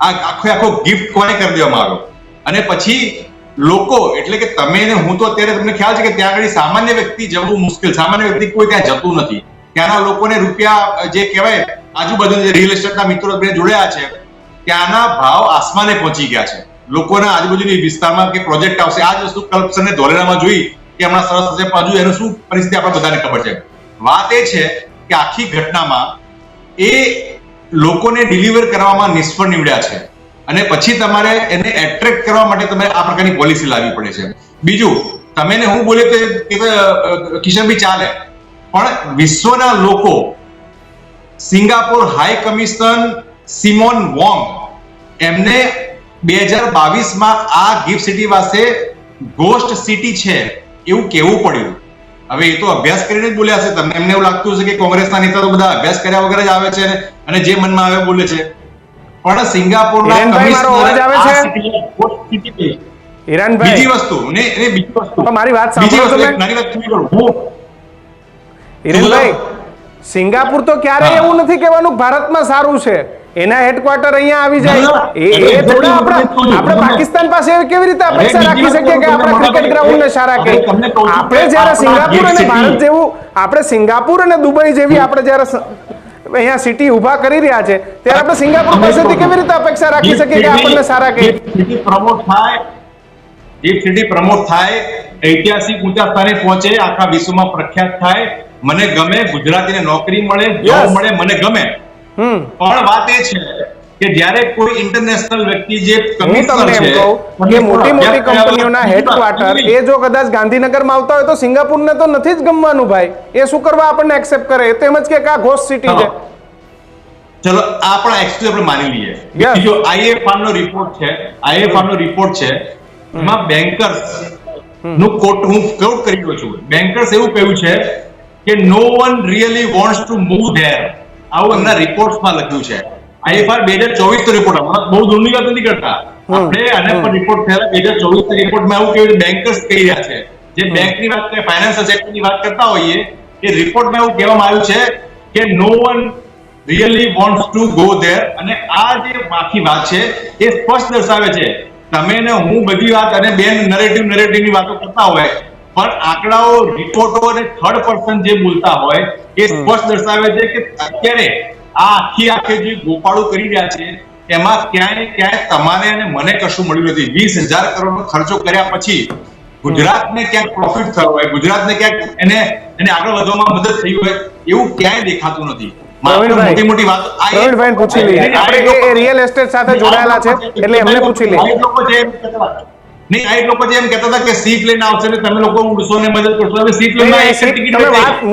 આ આખો ગિફ્ટ કોને કરી દેવામાં આવ્યો? અને પછી લોકો, એટલે કે તમે ને હું તો અત્યારે તમને ખ્યાલ છે કે ત્યાં આગળ સામાન્ય વ્યક્તિ જવું મુશ્કેલ, સામાન્ય વ્યક્તિ કોઈ ત્યાં જતું નથી. ત્યાંના લોકોને રૂપિયા જે કહેવાય આજુબાજુ જે રિયલ એસ્ટેટના મિત્રો જોડાયા છે, ત્યાંના ભાવ આસમાને પહોંચી ગયા છે. લોકોના આજુબાજુની વિસ્તારમાં કે પ્રોજેક્ટ આવશે, આ જ વસ્તુ કરપ્શનને ધોલેરામાં જોઈ કે હમણાં સરસ થશે, પાછું એનું શું પરિસ્થિતિ આપણે બધાને ખબર છે. વાત એ છે કે આખી ઘટનામાં એ લોકોને ડિલિવર કરવામાં નિષ્ફળ નીવડ્યા છે. અને પછી તમારે એને એટ્રેક્ટ કરવા માટે તમારે આ પ્રકારની પોલિસી લાવવી પડે છે. બીજું, તમે ને હું બોલે તો કિશનભાઈ ચાલે, પણ વિશ્વના લોકો, Singapore high commissioner Simon Wong, એમને 2022માં આ ગિફ્ટ સિટી પાસે ગોસ્ટ સિટી છે એવું કહેવું પડ્યું. હવે એ તો અભ્યાસ કરીને જ બોલ્યા છે. તમને એમને એવું લાગતું હશે કે કોંગ્રેસના નેતા તો બધા અભ્યાસ કર્યા વગર જ આવે છે અને જે મનમાં આવે બોલે છે. પણ સિંગાપોરના બીજી વસ્તુ મારી વાત સાંભળો. હિરેનભાઈ, સિંગાપુર તો ક્યારેય એવું નથી કહેવાનું ભારતમાં સારું છે, એના હેડક્વાર્ટર અહીંયા આવી જાય. એ થોડા આપણે પાકિસ્તાન પાસે કેવી રીતે અપેક્ષા રાખી શકીએ કે આપણા ક્રિકેટ ગ્રાઉન્ડને સારા કહે? આપણે જ્યારે સિંગાપુર અને ભારત જેવું, આપણે સિંગાપુર અને દુબઈ જેવી આપણે જ્યારે અહીંયા સિટી ઉભા કરી રહ્યા છે ત્યારે આપણે સિંગાપુર પાસેથી કેવી રીતે અપેક્ષા રાખી શકીએ કે આપણને સારા કહે? એક સિટી પ્રમોટ થાય, ઐતિહાસિક ઊંચા સ્થાને પહોંચે, આખા વિશ્વમાં પ્રખ્યાત થાય, મને ગમે, ગુજરાતીને નોકરી મળે, જોબ મળે, મને ગમે. પણ વાત એ છે કે જ્યારે કોઈ ઇન્ટરનેશનલ વ્યક્તિ જે કમિશનર છે કે મોટી મોટી કંપનીઓના હેડક્વાર્ટર એ જો કદાચ ગાંધીનગરમાં આવતા હોય તો સિંગાપુરને તો નથી જ ગમવાનું ભાઈ. એ શું કરવા આપણને એક્સેપ્ટ કરે? એ તો એમ જ કે આ ઘોસ્ટ સિટી છે. ચલો આ પણ એક્સક્યુઝ આપણે માની લઈએ. બીજો IIFR નો રિપોર્ટ છે, IIFR નો રિપોર્ટ છે, એમાં બેન્કર્સ નું કોટ હું કોટ કરી રહ્યો છું. બેન્કર્સ એવું કહ્યું છે કે no one really wants to move there. આવું એમના રિપોર્ટમાં લખ્યું છે. IIFR 2024 નો રિપોર્ટ, બહુ દૂરની વાત નથી કરતા આપણે, આના પર રિપોર્ટ થયેલા 2024 રિપોર્ટમાં એવું કહ્યું બેન્કર્સ કહી રહ્યા છે, જે બેંકની વાત કરે, ફાઇનાન્શિયલ સેક્ટરની વાત કરતા હોઈએ, એ રિપોર્ટમાં એવું કહેવામાં આવ્યું છે કે no one really wants to go there. અને આ જે બાકી વાત છે એ સ્પષ્ટ દર્શાવે છે, તમે ને હું બધી વાત અને બેન નરેટિવની વાતો કરતા હોય, પણ આંકડાઓ, રિપોર્ટો અને થર્ડ પર્સન જે બોલતા હોય એ સ્પષ્ટ દર્શાવે છે કે અત્યારે આ આખે જે ગોપાળું કરી રહ્યા છે એમાં ક્યાંય તમારે અને મને કશું મળ્યું નથી. 20,000 કરોડનો ખર્ચો કર્યા પછી ગુજરાતને ક્યાંક પ્રોફિટ થયો હોય, ગુજરાતને ક્યાંક એને આગળ વધવામાં મદદ થઈ હોય એવું ક્યાંય દેખાતું નથી. મોટી મોટી વાત પ્રવીણભાઈ પૂછી લઈએ, આપણે એ રિયલ એસ્ટેટ સાથે જોડાયેલા છે એટલે એમને પૂછી લઈએ. નહીં, આ લોકો જે એમ કહેતા હતા કે સી પ્લેન આવશે ને તમે લોકો ઉડશો ને મદદ કરશો. હવે સી પ્લેન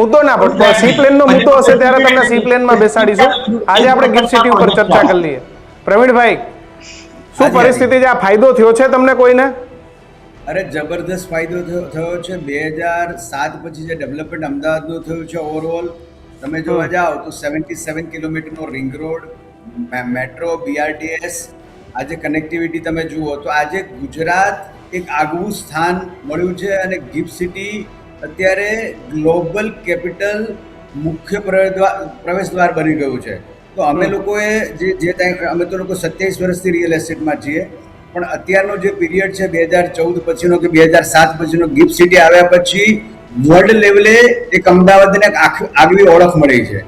મુદ્દો ના પડતો, સી પ્લેન નો મુદ્દો હશે ત્યારે તમને સી પ્લેન માં બેસાડીશું. આજે આપણે ગિફ્ટ સિટી ઉપર ચર્ચા કરી લઈએ. પ્રવીણભાઈ, શું પરિસ્થિતિ છે? આ ફાયદો થયો છે તમને કોઈને? અરે જબરદસ્ત ફાયદો થયો છે. 2007 પછી જે ડેવલપમેન્ટ અમદાવાદનું થયું છે ઓવરઓલ, તમે જોવા જાઓ તો 77 કિલોમીટરનો રિંગ રોડ, મેટ્રો, BRTS, આજે કનેક્ટિવિટી તમે જુઓ તો આજે ગુજરાત એક આગવું સ્થાન મળ્યું છે અને ગિફ્ટ સિટી અત્યારે ગ્લોબલ કેપિટલ મુખ્ય પ્રવેશ દ્વાર બની ગયું છે. તો અમે લોકોએ અમે તો લોકો 27 વર્ષથી રિયલ એસ્ટેટમાં છીએ, પણ અત્યારનો જે પીરિયડ છે 2014 પછીનો કે 2007 પછીનો, ગિફ્ટ સિટી આવ્યા પછી વર્લ્ડ લેવલે એક અમદાવાદને આગવી ઓળખ મળી છે.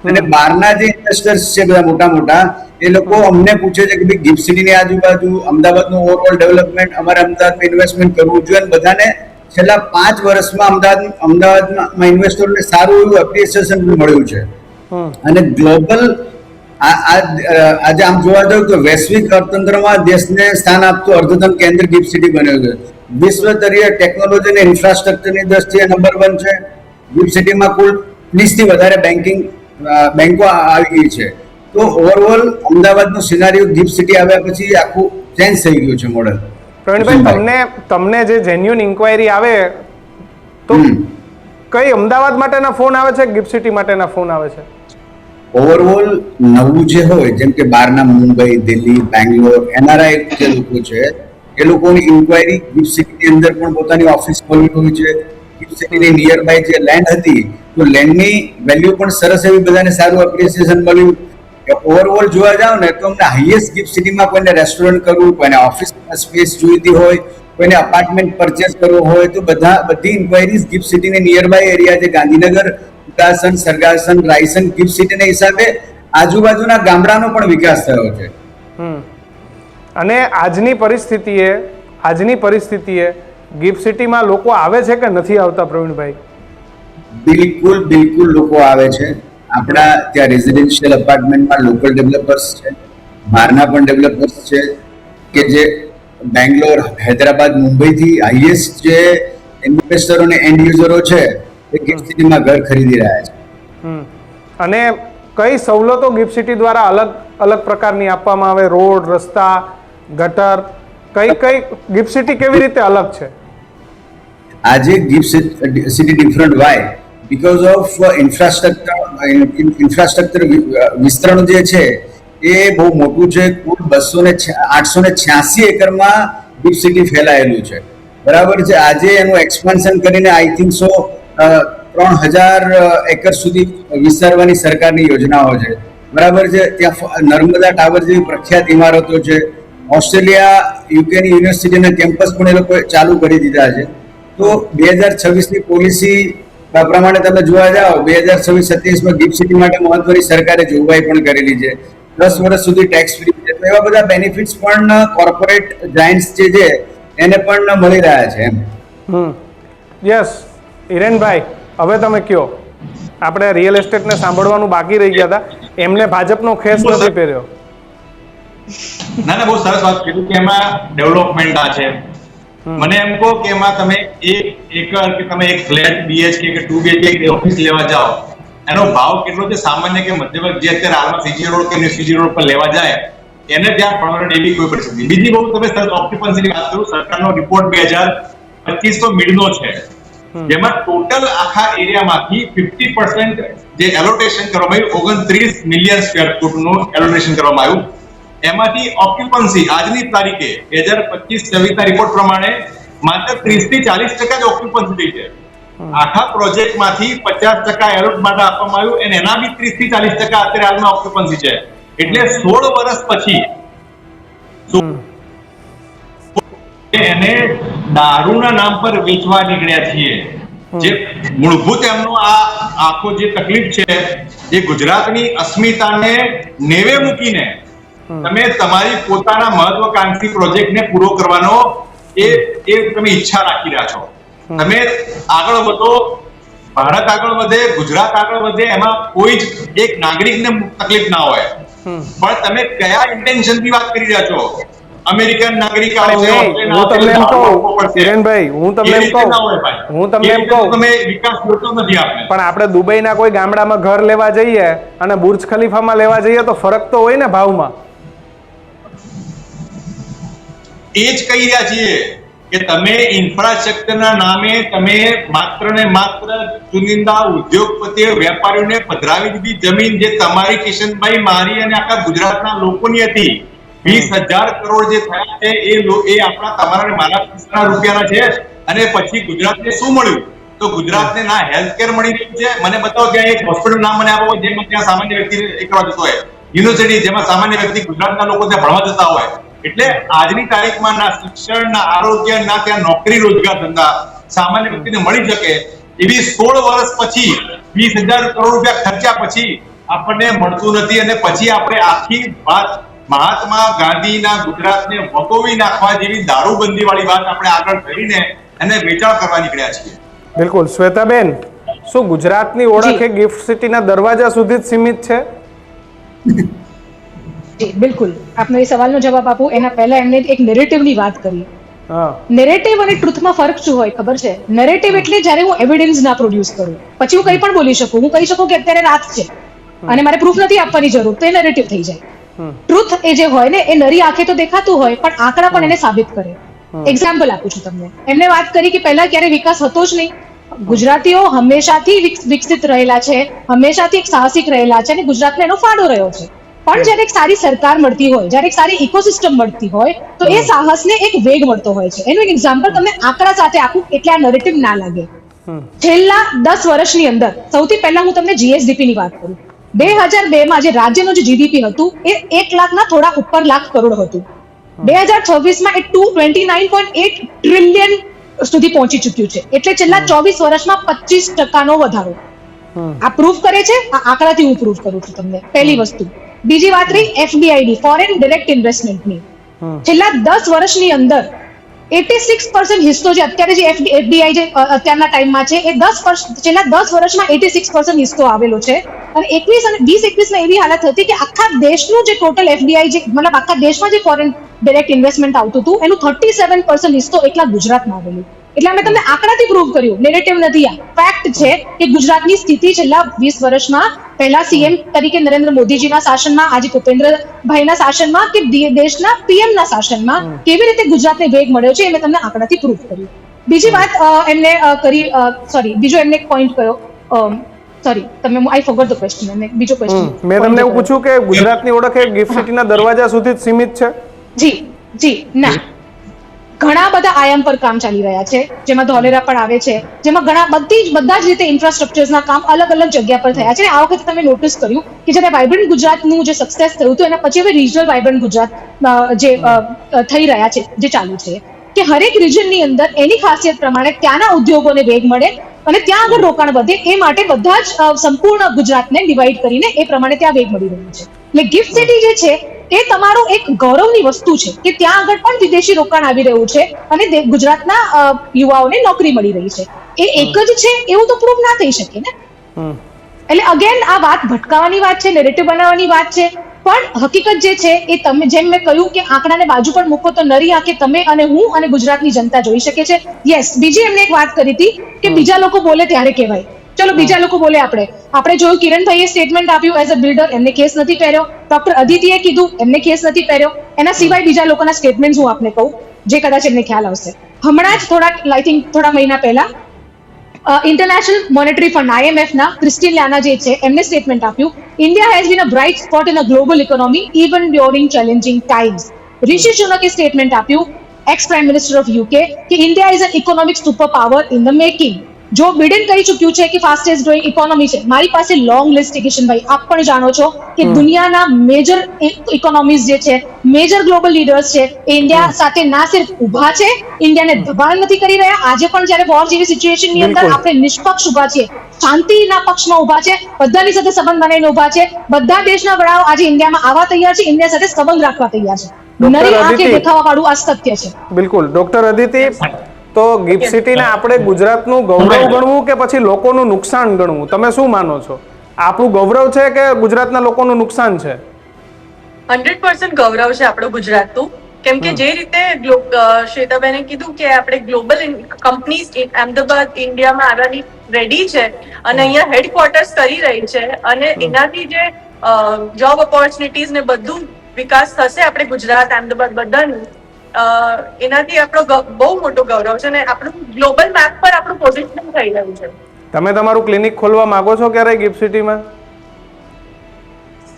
અને બહારના જે ઇન્વેસ્ટર્સ છે બધા મોટા એ લોકો અમને પૂછે છે કે ભાઈ ગિફ્ટ સિટીની આજુબાજુ અમદાવાદનું ઓવરઓલ ડેવલપમેન્ટ, અમારે અમદાવાદમાં ઇન્વેસ્ટમેન્ટ કરવું જોઈએ. અને બધાને છેલ્લા 5 વર્ષમાં અમદાવાદમાં ઇન્વેસ્ટરોને સારું એવું એપ્રિસિએશન મળ્યું છે. અને ગ્લોબલ આજે આમ જોવા જાવ તો વૈશ્વિક અર્થતંત્રમાં દેશને સ્થાન આપતું અર્થતંત્ર કેન્દ્ર ગિફ્ટ સિટી બન્યું છે. વિશ્વ સ્તરીય ટેકનોલોજી અને ઇન્ફ્રાસ્ટ્રક્ચરની દ્રષ્ટિએ નંબર 1 છે. ગિફ્ટ સિટીમાં કુલ 30 થી વધારે બેંકો આવી ગઈ છે. તો ઓવરઓલ અમદાવાદનું સિનારીઓ ગિફ્ટ સિટી આવ્યા પછી આખું ચેન્જ થઈ ગયું છે મોડલ. પ્રવીણભાઈ, તમને જે જેન્યુઅન ઇન્ક્વાયરી આવે તો કઈ અમદાવાદ માટેના ફોન આવે છે, ગિફ્ટ સિટી માટેના ફોન આવે છે? ઓવરઓલ નવું જે હોય, જેમ કે બહારના મુંબઈ, દિલ્હી, બેંગ્લોર, NRI જે લોકો છે એ લોકોની ઇન્ક્વાયરી ગિફ્ટ સિટીની અંદર પણ પોતાની ઓફિસ ખોલવી હોય છે. ગિફ્ટ સિટીની નિયર બાય જે લેન્ડ હતી તો લેન્ડની વેલ્યુ પણ સરસ એવી બધાને સારું એપ્રિસિએશન મળ્યું. ઓવરઓલ જોવા જાવ ને તો અમને હાઈએસ્ટ ગિફ્ટ સિટીમાં કોઈને રેસ્ટોરન્ટ કરવું, કોઈને ઓફિસ સ્પેસ જોઈતી હોય, કોઈને અપાર્ટમેન્ટ પરચેસ કરવો હોય તો બધી ઇન્ક્વાયરીઝ ગિફ્ટ સિટીની નિયર બાય એરિયા જે ગાંધીનગર, ઉત્તરાસન, સરગાસન, રાયસન, ગિફ્ટ સિટીના હિસાબે આજુબાજુના ગામડાનો પણ વિકાસ થયો છે. અને આજની પરિસ્થિતિએ ગિફ્ટ સિટીમાં લોકો આવે છે કે નથી આવતા પ્રવીણભાઈ? બિલકુલ લોકો આવે છે. આપણા ત્યાં રેઝિડેન્શિયલ અપાર્ટમેન્ટમાં લોકલ ડેવલપર્સ છે, બહારના પણ ડેવલપર્સ છે કે જે બેંગ્લોર, હૈદરાબાદ, મુંબઈથી હાઈએસ્ટ જે ઇન્વેસ્ટરો અને એન્ડ યુઝરો છે એ ગિફ્ટ સિટીમાં ઘર ખરીદી રહ્યા છે. અને કઈ સવલતો ગિફ્ટ સિટી દ્વારા અલગ પ્રકારની આપવામાં આવે? રોડ, રસ્તા, ગટર, કઈ ગિફ્ટ સિટી કેવી રીતે અલગ છે? આજે GIFT City different why because of infrastructure વિસ્તરણ જે છે એ બહુ મોટું છે. કુલ 886 એકરમાં ગિફ્ટ સિટી ફેલાયેલું છે, બરાબર છે. આજે એનું એક્સપાન્શન કરીને આઈ થિંક 3000 એકર સુધી વિસ્તારવાની સરકારની યોજનાઓ છે, બરાબર છે. ત્યાં નર્મદા ટાવર જેવી પ્રખ્યાત ઇમારતો છે. ઓસ્ટ્રેલિયા, યુકેની યુનિવર્સિટીના કેમ્પસ પણ એ લોકોએ ચાલુ કરી દીધા છે. તો 2026ની પોલિસી પ્રમાણે તમે જોવા જાઓ 2026-27માં ગિફ્ટ સિટી માટે મહત્વની સરકારે જોગવાઈ પણ કરેલી છે. 10 વર્ષ સુધી ટેક્સ ફ્રી છે. તો એવા બધા બેનિફિટ્સ પણ કોર્પોરેટ જાયન્ટ્સ જે છે એને પણ મળી રહ્યા છે. યસ, હિરેનભાઈ, હવે તમે કયો. આપણે રિયલ એસ્ટેટને સાંભળવાનું બાકી રહી ગયા હતા, એમને ભાજપનો ખેસ નથી પહેર્યો. ના, બહુ સરસ વાત કીધું કે એમાં ડેવલપમેન્ટ આ છે. મને એમ કહો કે એમાં તમે 1 એકર કે તમે એક ફ્લેટ BHK કે 2 BHK ઓફિસ લેવા જાઓ, એનો ભાવ કેટલો છે? સામાન્ય કે મધ્યવર્ગ જે અત્યારે હાલમાં CG રોડ કે CG રોડ પર લેવા જાય એને ત્યાં પરવડે એવી કોઈ પરિસ્થિતિ. બીજી બહુ તમે સરસ ઓક્યુપન્સીની વાત કરું, સરકારનો રિપોર્ટ 2025 મિડનો છે, જેમાં ટોટલ આખા એરિયામાંથી 50% જે એલોટેશન કરવામાં આવ્યું, 29 મિલિયન સ્ક્વેર ફૂટનું એલોટેશન કરવામાં આવ્યું. એમાંથી ઓક્યુપન્સી આજની તારીખે 2025-26ના રિપોર્ટ પ્રમાણે માત્ર 30 થી 40% જ ઓક્યુપન્સી થઈ છે. આખા પ્રોજેક્ટમાંથી 50% એલોટ માટે આપવામાં આવ્યું અને એના બી 30 થી 40% અત્યારે હાલમાં ઓક્યુપન્સી છે. એટલે 16 વર્ષ પછી એને દારૂના નામ પર વેચવા નીકળ્યા છીએ. જે મૂળભૂત એમનો આ આખો જે તકલીફ છે એ ગુજરાતની અસ્મિતાને નેવે મૂકીને તમે તમારી પોતાના મહત્વકાંક્ષી પ્રોજેક્ટને પૂરો કરવાનો એ તમે ઈચ્છા રાખી રહ્યા છો. તમે આગળ વધો, ભારત આગળ વધે, ગુજરાત આગળ વધે, એમાં કોઈ જ એક નાગરિકને તકલીફ ના હોય. પણ તમે કયા ઇન્ટેન્શનથી વાત કરી રહ્યા છો? અમેરિકન નાગરિક આવે છે, હું તમને એમ કહું કિરણભાઈ, હું તમને એમ કહું તમે વિકાસ જોતો નથી આપને. પણ આપણે દુબઈના કોઈ ગામડામાં ઘર લેવા જઈએ અને બુર્જ ખલીફામાં લેવા જઈએ તો ફરક તો હોય ને ભાવમાં. એ જ કહી રહ્યા છીએ કે તમે ઇન્ફ્રાસ્ટ્રક્ચરના નામે તમે માત્ર ને માત્ર ચુનિંદા ઉદ્યોગપતિઓ વેપારીઓને પધરાવી દીધી જમીન જે તમારી કિશનભાઈ, મારી અને આખા ગુજરાતના લોકોની હતી. 20,000 કરોડ જે થયા છે એ આપણા તમારા ને મારા પૈસાના રૂપિયાના છે. અને પછી ગુજરાતને શું મળ્યું? તો ગુજરાતને ના હેલ્થ કેર મળી રહ્યું છે. મને બતાવો ત્યાં એક હોસ્પિટલ નામ મને આપો જેમાં ત્યાં સામાન્ય વ્યક્તિ એકવા જતો હોય, યુનિવર્સિટી જેમાં સામાન્ય વ્યક્તિ ગુજરાતના લોકો ત્યાં ભણવા જતા હોય. એટલે આજની તારીખમાં ના શિક્ષણ, ના આરોગ્ય, ના ત્યાં નોકરી, રોજગાર, ધંધા સામાન્ય વ્યક્તિને મળી શકે એવી 16 વર્ષ પછી 20,000 કરોડ રૂપિયા ખર્ચ્યા પછી આપણને મળતું નથી. અને પછી આપણે આખી વાત મહાત્મા ગાંધીના ગુજરાતને વગોવી નાખવા જેવી દારૂબંધી વાળી વાત આપણે આગળ કરીને એને વેચાણ કરવા નીકળ્યા છીએ. બિલકુલ. શ્વેતાબેન, શું ગુજરાતની ઓળખ એ ગિફ્ટ સિટીના દરવાજા સુધી જ સીમિત છે? જી બિલકુલ. આપનો એ સવાલનો જવાબ આપું એના પહેલા એમને એક નેરેટિવની વાત કરી. નેરેટિવ અને ટ્રુથમાં ફરક શું હોય ખબર છે? નેરેટિવ એટલે જ્યારે હું એવિડન્સ ના પ્રોડ્યુસ કરું, પછી હું કંઈ પણ બોલી શકું. હું કહી શકું કે અત્યારે રાત છે અને મારે પ્રૂફ નથી આપવાની જરૂર, તો એ નેરેટિવ થઈ જાય. ટ્રુથ એ જે હોય ને એ નરી આંખે તો દેખાતું હોય પણ આંકડા પણ એને સાબિત કરે. એક્ઝામ્પલ આપું છું તમને. એમને વાત કરી કે પહેલા ક્યારે વિકાસ હતો જ નહીં. ગુજરાતીઓ હંમેશાથી વિકસિત રહેલા છે, હંમેશાથી એક સાહસિક રહેલા છે અને ગુજરાતને એનો ફાળો રહ્યો છે. પણ જ્યારે એક સારી સરકાર મળતી હોય, જ્યારે એક સારી ઇકોસિસ્ટમ મળતી હોય તો એ સાહસને એક વેગ મળતો હોય છે. એનું એક એક્ઝામ્પલ તમને આંકડા સાથે આપું એટલે આ નરેટિવ ના લાગે. છેલ્લા 10 વર્ષની અંદર સૌથી પહેલા હું તમને જીએસડીપી ની વાત કરું. 2002માં જે રાજ્યનું જે જીડીપી હતું એ 1 લાખના થોડા ઉપર લાખ કરોડ હતું. 2026માં એ 229.8 ટ્રિલિયન સુધી પહોંચી ચુક્યું છે. એટલે છેલ્લા 24 વર્ષમાં 25% વધારો. આ પ્રૂફ કરે છે, આ આંકડાથી હું પ્રૂફ કરું છું તમને. પહેલી વસ્તુ. બીજી વાત રહી એફડીઆઈની, ફોરેન ડાયરેક્ટ ઇન્વેસ્ટમેન્ટની. છેલ્લા 10 વર્ષની અંદર 86% હિસ્સો જે અત્યારે જે એફડીઆઈ જે અત્યારના ટાઈમમાં છે એ છેલ્લા 10 વર્ષમાં 86% હિસ્સો આવેલો છે. અને 2021માં એવી હાલત હતી કે આખા દેશનું જે ટોટલ એફડીઆઈ જે મતલબ આખા દેશમાં જે ફોરેન ડાયરેક્ટ ઇન્વેસ્ટમેન્ટ આવતું હતું એનું 37% હિસ્સો એકલા ગુજરાતમાં આવેલું. એટલે અમે તમને આંકડાથી પ્રૂવ કર્યું, નેરેટિવ નથી. આ ફેક્ટ છે કે ગુજરાતની સ્થિતિ છેલ્લા 20 વર્ષમાં પહેલા સીએમ તરીકે નરેન્દ્ર મોદીજીના શાસનમાં, આજે ભૂપેન્દ્રભાઈના શાસનમાં કે દેશના પીએમના શાસનમાં કેવી રીતે ગુજરાતને વેગ મળ્યો છે એ મેં તમને આંકડાથી પ્રૂવ કર્યું. બીજી વાત એમને કરી, બીજો એમને એક પોઈન્ટ કયો, તમે આઈ ફોરગોટ ધ ક્વેશ્ચન. એમને બીજો ક્વેશ્ચન મેં તમને એવું પૂછ્યું કે ગુજરાતની ઓળખ એ ગિફ્ટ સિટીના દરવાજા સુધી જ સીમિત છે? જી ના. ઘણા બધા આયામ પર કામ ચાલી રહ્યા છે, જેમાં ધોલેરા પણ આવે છે, જેમાં બધા જ રીતે ઇન્ફ્રાસ્ટ્રક્ચર્સના કામ અલગ અલગ જગ્યા પર થયા છે. આ વખતે તમે નોટિસ કર્યું કે જ્યારે વાઇબ્રન્ટ ગુજરાતનું જે સક્સેસ થયું હતું એના પછી હવે રિજનલ વાઇબ્રન્ટ ગુજરાત જે થઈ રહ્યા છે, જે ચાલુ છે, કે હરેક રિજનની અંદર એની ખાસિયત પ્રમાણે ત્યાંના ઉદ્યોગોને વેગ મળે અને ત્યાં આગળ રોકાણ વધે એ માટે બધા જ સંપૂર્ણ ગુજરાતને ડિવાઈડ કરીને એ પ્રમાણે ત્યાં વેગ મળી રહ્યું છે. એટલે ગિફ્ટ સિટી જે છે એ તમારો એક ગૌરવની વસ્તુ છે કે ત્યાં આગળ પણ વિદેશી રોકાણ આવી રહ્યું છે અને ગુજરાતના યુવાઓને નોકરી મળી રહી છે. એ એક જ છે એવું તો પ્રૂવ ના થઈ શકે ને. એટલે અગેન આ વાત ભટકાવાની વાત છે, નેરેટિવ બનાવવાની વાત છે. પણ હકીકત જે છે એ તમે જેમ મેં કહ્યું કે આંકડાને બાજુ પર મૂકો તો નરી આંખે તમે અને હું અને ગુજરાતની જનતા જોઈ શકે છે. યસ, બીજી એમને એક વાત કરી હતી કે બીજા લોકો બોલે ત્યારે કહેવાય. ચલો બીજા લોકો બોલે, આપણે જોયું કિરણભાઈએ સ્ટેટમેન્ટ આપ્યું એઝ અ બિલ્ડર, એમને કેસ નથી પહેર્યો. ડોક્ટર અદિતિએ કીધું, એમને કેસ નથી પહેર્યો. એના સિવાય બીજા લોકોના સ્ટેટમેન્ટ હું આપને કહું જે કદાચ એમને ખ્યાલ આવશે. હમણાં જ થોડા મહિના પહેલા ઇન્ટરનેશનલ મોનેટરી ફંડ IMF ના ક્રિસ્ટીન લાના જે છે એમને સ્ટેટમેન્ટ આપ્યું, India has been a bright spot in a global economy even during challenging times. Rishi સુનકે સ્ટેટમેન્ટ આપ્યું, ex prime minister of UK, કે India is an economic super power in the making. Joe Biden કહી ચૂક્યું છે કે fastest growing economy છે, મારી પાસે લોંગ લિસ્ટ છે કિશનભાઈ, આપ પણ જાણો છો કે દુનિયાના મેજર ઇકોનોમીઝ જે છે, મેજર ગ્લોબલ લીડર્સ છે, ઇન્ડિયા સાથે ના સિર્ફ ઉભા છે, ઇન્ડિયાને દબાણ નથી કરી રહ્યા, આજે પણ જ્યારે વોર જેવી સિચ્યુએશનની અંદર બિલકુલ. આપણે નિષ્પક્ષ ઉભા છીએ, શાંતિના પક્ષમાં ઉભા છે, બધાની સાથે સંબંધ બનાવીને ઉભા છે, બધા દેશના વડાઓ આજે ઇન્ડિયામાં આવવા તૈયાર છે, ઇન્ડિયા સાથે સંબંધ રાખવા તૈયાર છે. નરી આંખે અદિતિ. દેખાવા વાળું આ સત્ય છે. બિલકુલ. ડોક્ટર અદિતિ, તો ગિફ્ટ સિટીને આપણે ગુજરાતનું ગૌરવ ગણવું કે પછી લોકોનું નુકસાન ગણવું, તમે શું માનો છો? આપણું ગૌરવ છે કે ગુજરાતના લોકોનું નુકસાન છે? 100% ગૌરવ છે આપણું ગુજરાતનું, કેમ કે જે રીતે શ્વેતાબેને કીધું કે આપણે ગ્લોબલ કંપનીઝ અમદાવાદ ઇન્ડિયામાં આવવાની રેડી છે અને અહીંયા હેડક્વાર્ટર્સ કરી રહી છે, અને એનાથી જે જોબ ઓપોર્ચ્યુનિટીઝ ને બધું વિકાસ થશે આપણે ગુજરાત અમદાવાદ બધાનું, એનાથી આપણો બહુ મોટો ગૌરવ છે અને આપણું ગ્લોબલ મેપ પર આપણું પોઝિશન થઈ રહ્યું છે. તમે તમારું ક્લિનિક ખોલવા માંગો છો ક્યારે ગિફ્ટ સિટીમાં?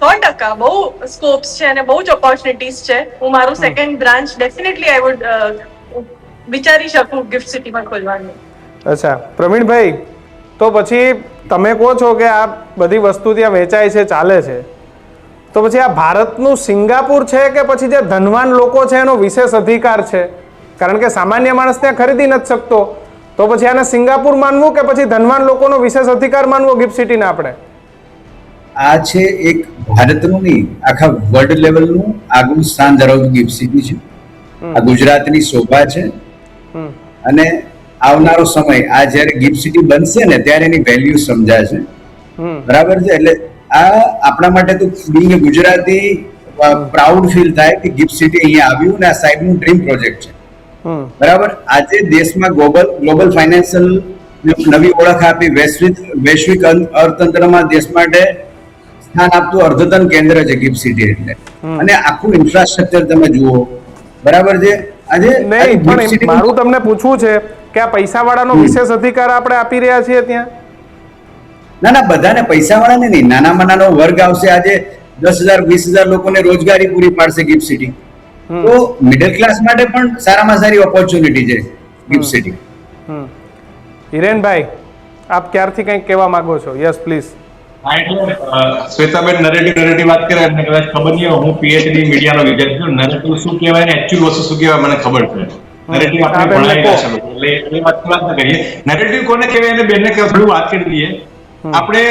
100% બહુ સ્કોપ્સ છે અને બહુ જ ઓપોર્ચ્યુનિટીઝ છે. હું મારું second branch definitely I would વિચારી શકું ગિફ્ટ સિટીમાં ખોલવાનું. અચ્છા પ્રવીણભાઈ, તો પછી તમે કહો છો કે આ બધી વસ્તુ ત્યાં વેચાય છે, ચાલે છે, તો પછી આ ભારતનું સિંગાપુર છે કે પછી જે ધનવાન લોકો છે એનો વિશેષ અધિકાર છે? કારણ કે સામાન્ય માણસ ત્યાં ખરીદી નથી શકતો, તો પછી આને સિંગાપુર માનવું કે પછી ધનવાન લોકોનો વિશેષ અધિકાર માનવો ગિફ્ટ સિટીને આપણે? આ છે એક ભારતનું નહીં, આખા વર્લ્ડ લેવલનું આગવું સ્થાન ધરાવતું ગિફ્ટ સિટી છે. આ ગુજરાતની શોભા છે અને આવનારો સમય આ જ્યારે ગિફ્ટ સિટી બનશે ને ત્યારે એની વેલ્યુ સમજાશે. બરાબર છે. એટલે આ આપણા માટે તો બીંગ ગુજરાતી પ્રાઉડ ફીલ થાય કે ગિફ્ટ સિટી અહીંયા આવ્યું ને આ સાહેબનું ડ્રીમ પ્રોજેક્ટ છે. બરાબર. આજે દેશમાં ગ્લોબલ ફાઇનાન્શિયલ નવી ઓળખ આપી, વૈશ્વિક અર્થતંત્રમાં દેશ માટે સ્થાન આપતું અર્થતંત્ર કેન્દ્ર છે ગિફ્ટ સિટી એટલે. અને આખું ઇન્ફ્રાસ્ટ્રક્ચર તમે જુઓ. બરાબર છે. આજે નહીં, પણ મારું તમને પૂછવું છે કે આ પૈસાવાળાનો વિશેષ અધિકાર આપણે આપી રહ્યા છીએ ત્યાં? ના, બધાને પૈસાવાળાને નહીં, નાનામાં નાનો વર્ગ આવશે. આજે 10,000 20,000 લોકોને રોજગારી પૂરી પાડશે ગિફ્ટ સિટી. તો મિડલ ક્લાસ માટે પણ સારામાં સારી ઓપોર્ચ્યુનિટી છે ગિફ્ટ સિટી. હિરેનભાઈ, આપ ક્યારથી કંઈક કહેવા માંગો છો? Yes please. હા, એટલે શ્વેતાબેન નરેટિવ વાત કરે એમને કદાચ ખબર નહીં હોય. હું પીએચડી મીડિયાનો વિદ્યાર્થી છું. નરેટિવ શું કહેવાય ને એકચ્યુઅલ વસ્તુ શું કહેવાય મને ખબર છે. નરેટિવ આપણે ભણાવેલા છે લોકો, એટલે એ વાત ન કરીએ. નરેટિવ કોને કહેવાય એને બેનને થોડું વાત કરી દઈએ. આપણે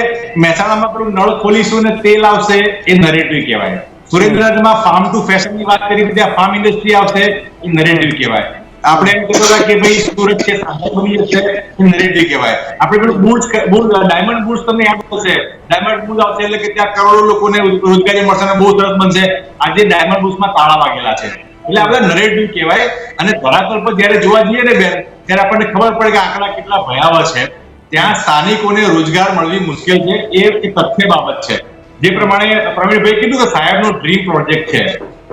મહેસાણામાં પેલું નળ ખોલીશું ને તેલ આવશે, એ નરેટિવ કહેવાય. સુરેન્દ્રનગરમાં ફાર્મ ટુ ફેશન ની વાત કરી, ત્યાં ફાર્મ ઇન્ડસ્ટ્રી આવશે, એ નરેટિવ કહેવાય. આપણે એમ કહેતા કે ભાઈ સુરત કે બની જશે, એ નરેટિવ કહેવાય. આપણે પેલું બુર્જ ડાયમંડ બુર્જ તમને યાદ હશે, ડાયમંડ બુર્જ આવશે એટલે કે ત્યાં કરોડો લોકોને રોજગારી મળશે અને બહુ સરસ બનશે. આજે ડાયમંડ બુર્જમાં તાળા વાગેલા છે. એટલે આપણે નરેટિવ કહેવાય. અને ધરાતલ પર જયારે જોવા જઈએ ને બેન, ત્યારે આપણને ખબર પડે કે આંકડા કેટલા ભયાવહ છે. ત્યાં સ્થાનિકોને રોજગાર મળવી મુશ્કેલ છે, એ તથ્ય બાબત છે. જે પ્રમાણે પ્રવીણભાઈ કીધું કે સાહેબનો ડ્રીમ પ્રોજેક્ટ છે,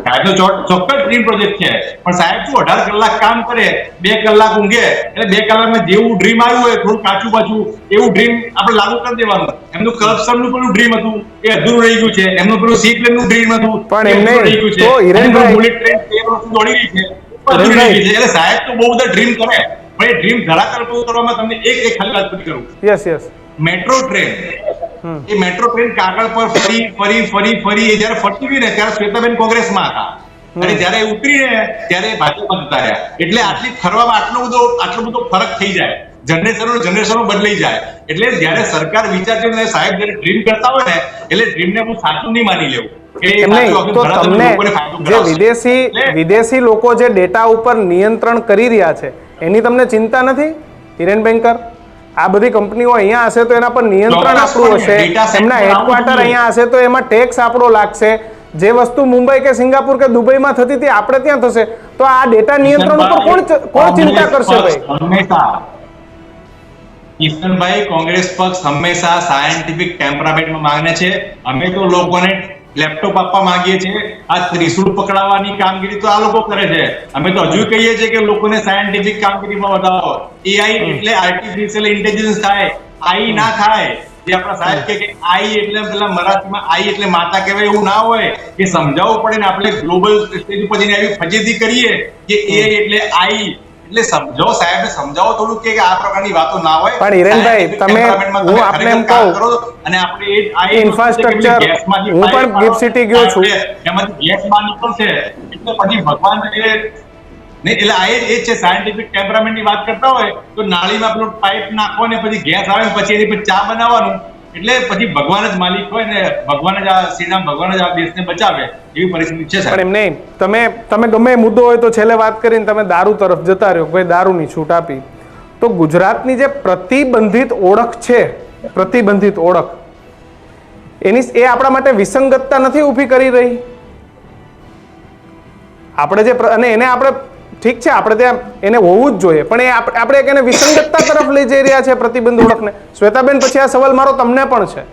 સાહેબનો ચોક્કસ ડ્રીમ પ્રોજેક્ટ છે, પણ સાહેબ શું 18 કલાક કામ કરે, 2 કલાક ઊંઘે, એટલે 2 કલાકમાં જેવું ડ્રીમ આવ્યું હોય થોડું કાચું પાછું એવું ડ્રીમ આપણે લાગુ કરી દેવાનું. એમનું કરપ્શનનું પેલું ડ્રીમ હતું એ અધૂરું રહી ગયું છે. એમનું પેલું સી પ્લેનનું ડ્રીમ હતું પણ એ અધૂરું રહી ગયું છે. તો હિરેનભાઈ, બુલેટ ટ્રેન 13 વર્ષથી દોડી રહી છે, અધૂરી રહી ગઈ છે. એટલે સાહેબ તો બહુ બધા ડ્રીમ કરે, પણ એ ડ્રીમ ધરાતલ પર ઉતરવામાં તમને એક ખાલી વાત પૂરી કરું. યસ. મેટ્રો ટ્રેન, એ મેટ્રો ટ્રેન કાગળ પર ફરી જયારે ફરતી હતી ને ત્યારે શ્વેતાબેન કોંગ્રેસમાં હતા, અને જયારે ઉતરી ને ત્યારે ભાજપમાં જતા રહ્યા. એટલે આટલી ફરવામાં આટલો બધો ફરક થઈ જાય, જનરેશનો બદલાઈ જાય. એટલે જયારે સરકાર વિચારશે ને સાહેબ જયારે ડ્રીમ કરતા હોય ને, એટલે ડ્રીમને હું સાચું નહીં માની લેવું. તો તમને જે વિદેશી લોકો જે ડેટા ઉપર નિયંત્રણ કરી રહ્યા છે એની તમને ચિંતા નથી હિરેન બેંકર? આ બધી કંપનીઓ અહીંયા હશે તો એના પર નિયંત્રણ આપણું હશે, એમના હેડક્વાર્ટર અહીંયા હશે તો એમાં ટેક્સ આપણો લાગશે. જે વસ્તુ મુંબઈ કે સિંગાપુર કે દુબઈમાં થતી હતી આપણે ત્યાં થશે, તો આ ડેટા નિયંત્રણ ઉપર કોણ ચિંતા કરશે ભાઈ? કિશનભાઈ, કોંગ્રેસ પક્ષ હંમેશા સાયન્ટિફિક ટેમ્પરામેન્ટમાં માંગે છે. અમે તો લોકોને લેપટોપ આપવા માંગીએ છીએ. આ ત્રિશૂળ પકડાવવાની કામગીરી તો આ લોકો કરે છે. અમે તો હજુ કહીએ છીએ કે લોકોને સાયન્ટિફિક કામગીરીમાં વધારો. એઆઈ એટલે આર્ટિફિશિયલ ઇન્ટેલિજન્સ થાય, આઈ ના થાય. જે આપણા સાહેબ કે આઈ એટલે પેલા મરાઠીમાં આઈ એટલે માતા કહેવાય એવું ના હોય. એ સમજાવવું પડે ને. આપણે ગ્લોબલ સ્ટેજ ઉપર જઈને આવી ફજીતી કરીએ કે એઆઈ એટલે આઈ એટલે સમજાવો સાહેબને સમજાવો થોડું કે આ પ્રકારની વાતો ના હોય. પણ હિરેનભાઈ, તમે હું આપને એમ કહું અને આપણે આ ઇન્ફ્રાસ્ટ્રક્ચર, હું પણ ગિફ્ટ સિટી ગયો છું, એમાંથી ગેસ બહાર નીકળશે એટલે પછી ભગવાન નહીં, એટલે આ એ જ છે સાયન્ટિફિક ટેમ્પરામેન્ટની વાત કરતા હોય તો નાળીમાં પેલું પાઇપ નાખો ને પછી ગેસ આવે ને પછી એની પર ચા બનાવવાનું, એટલે પછી ભગવાન જ માલિક હોય ને ભગવાન જ આ શ્રીરામ ભગવાન જ આ દેશને બચાવે એવી પરિસ્થિતિ છે. પણ એમ નહીં, તમે ગમે મુદ્દો હોય તો છેલ્લે વાત કરીને તમે દારૂ તરફ જતા રહ્યો, ભાઈ દારૂની છૂટ આપી, તો ગુજરાતની જે પ્રતિબંધિત ઓળખ છે, પ્રતિબંધિત ઓળખ, એ આપણા માટે વિસંગતતા નથી ઊભી કરી રહી? આપણે જે અને એને આપણે ઠીક છે, આપણે ત્યાં એને હોવું જ જોઈએ, પણ એ આપણે એને વિસંગતતા તરફ લઈ જઈ રહ્યા છે પ્રતિબંધ ઓળખને. શ્વેતાબેન, પછી આ સવાલ મારો તમને પણ છે,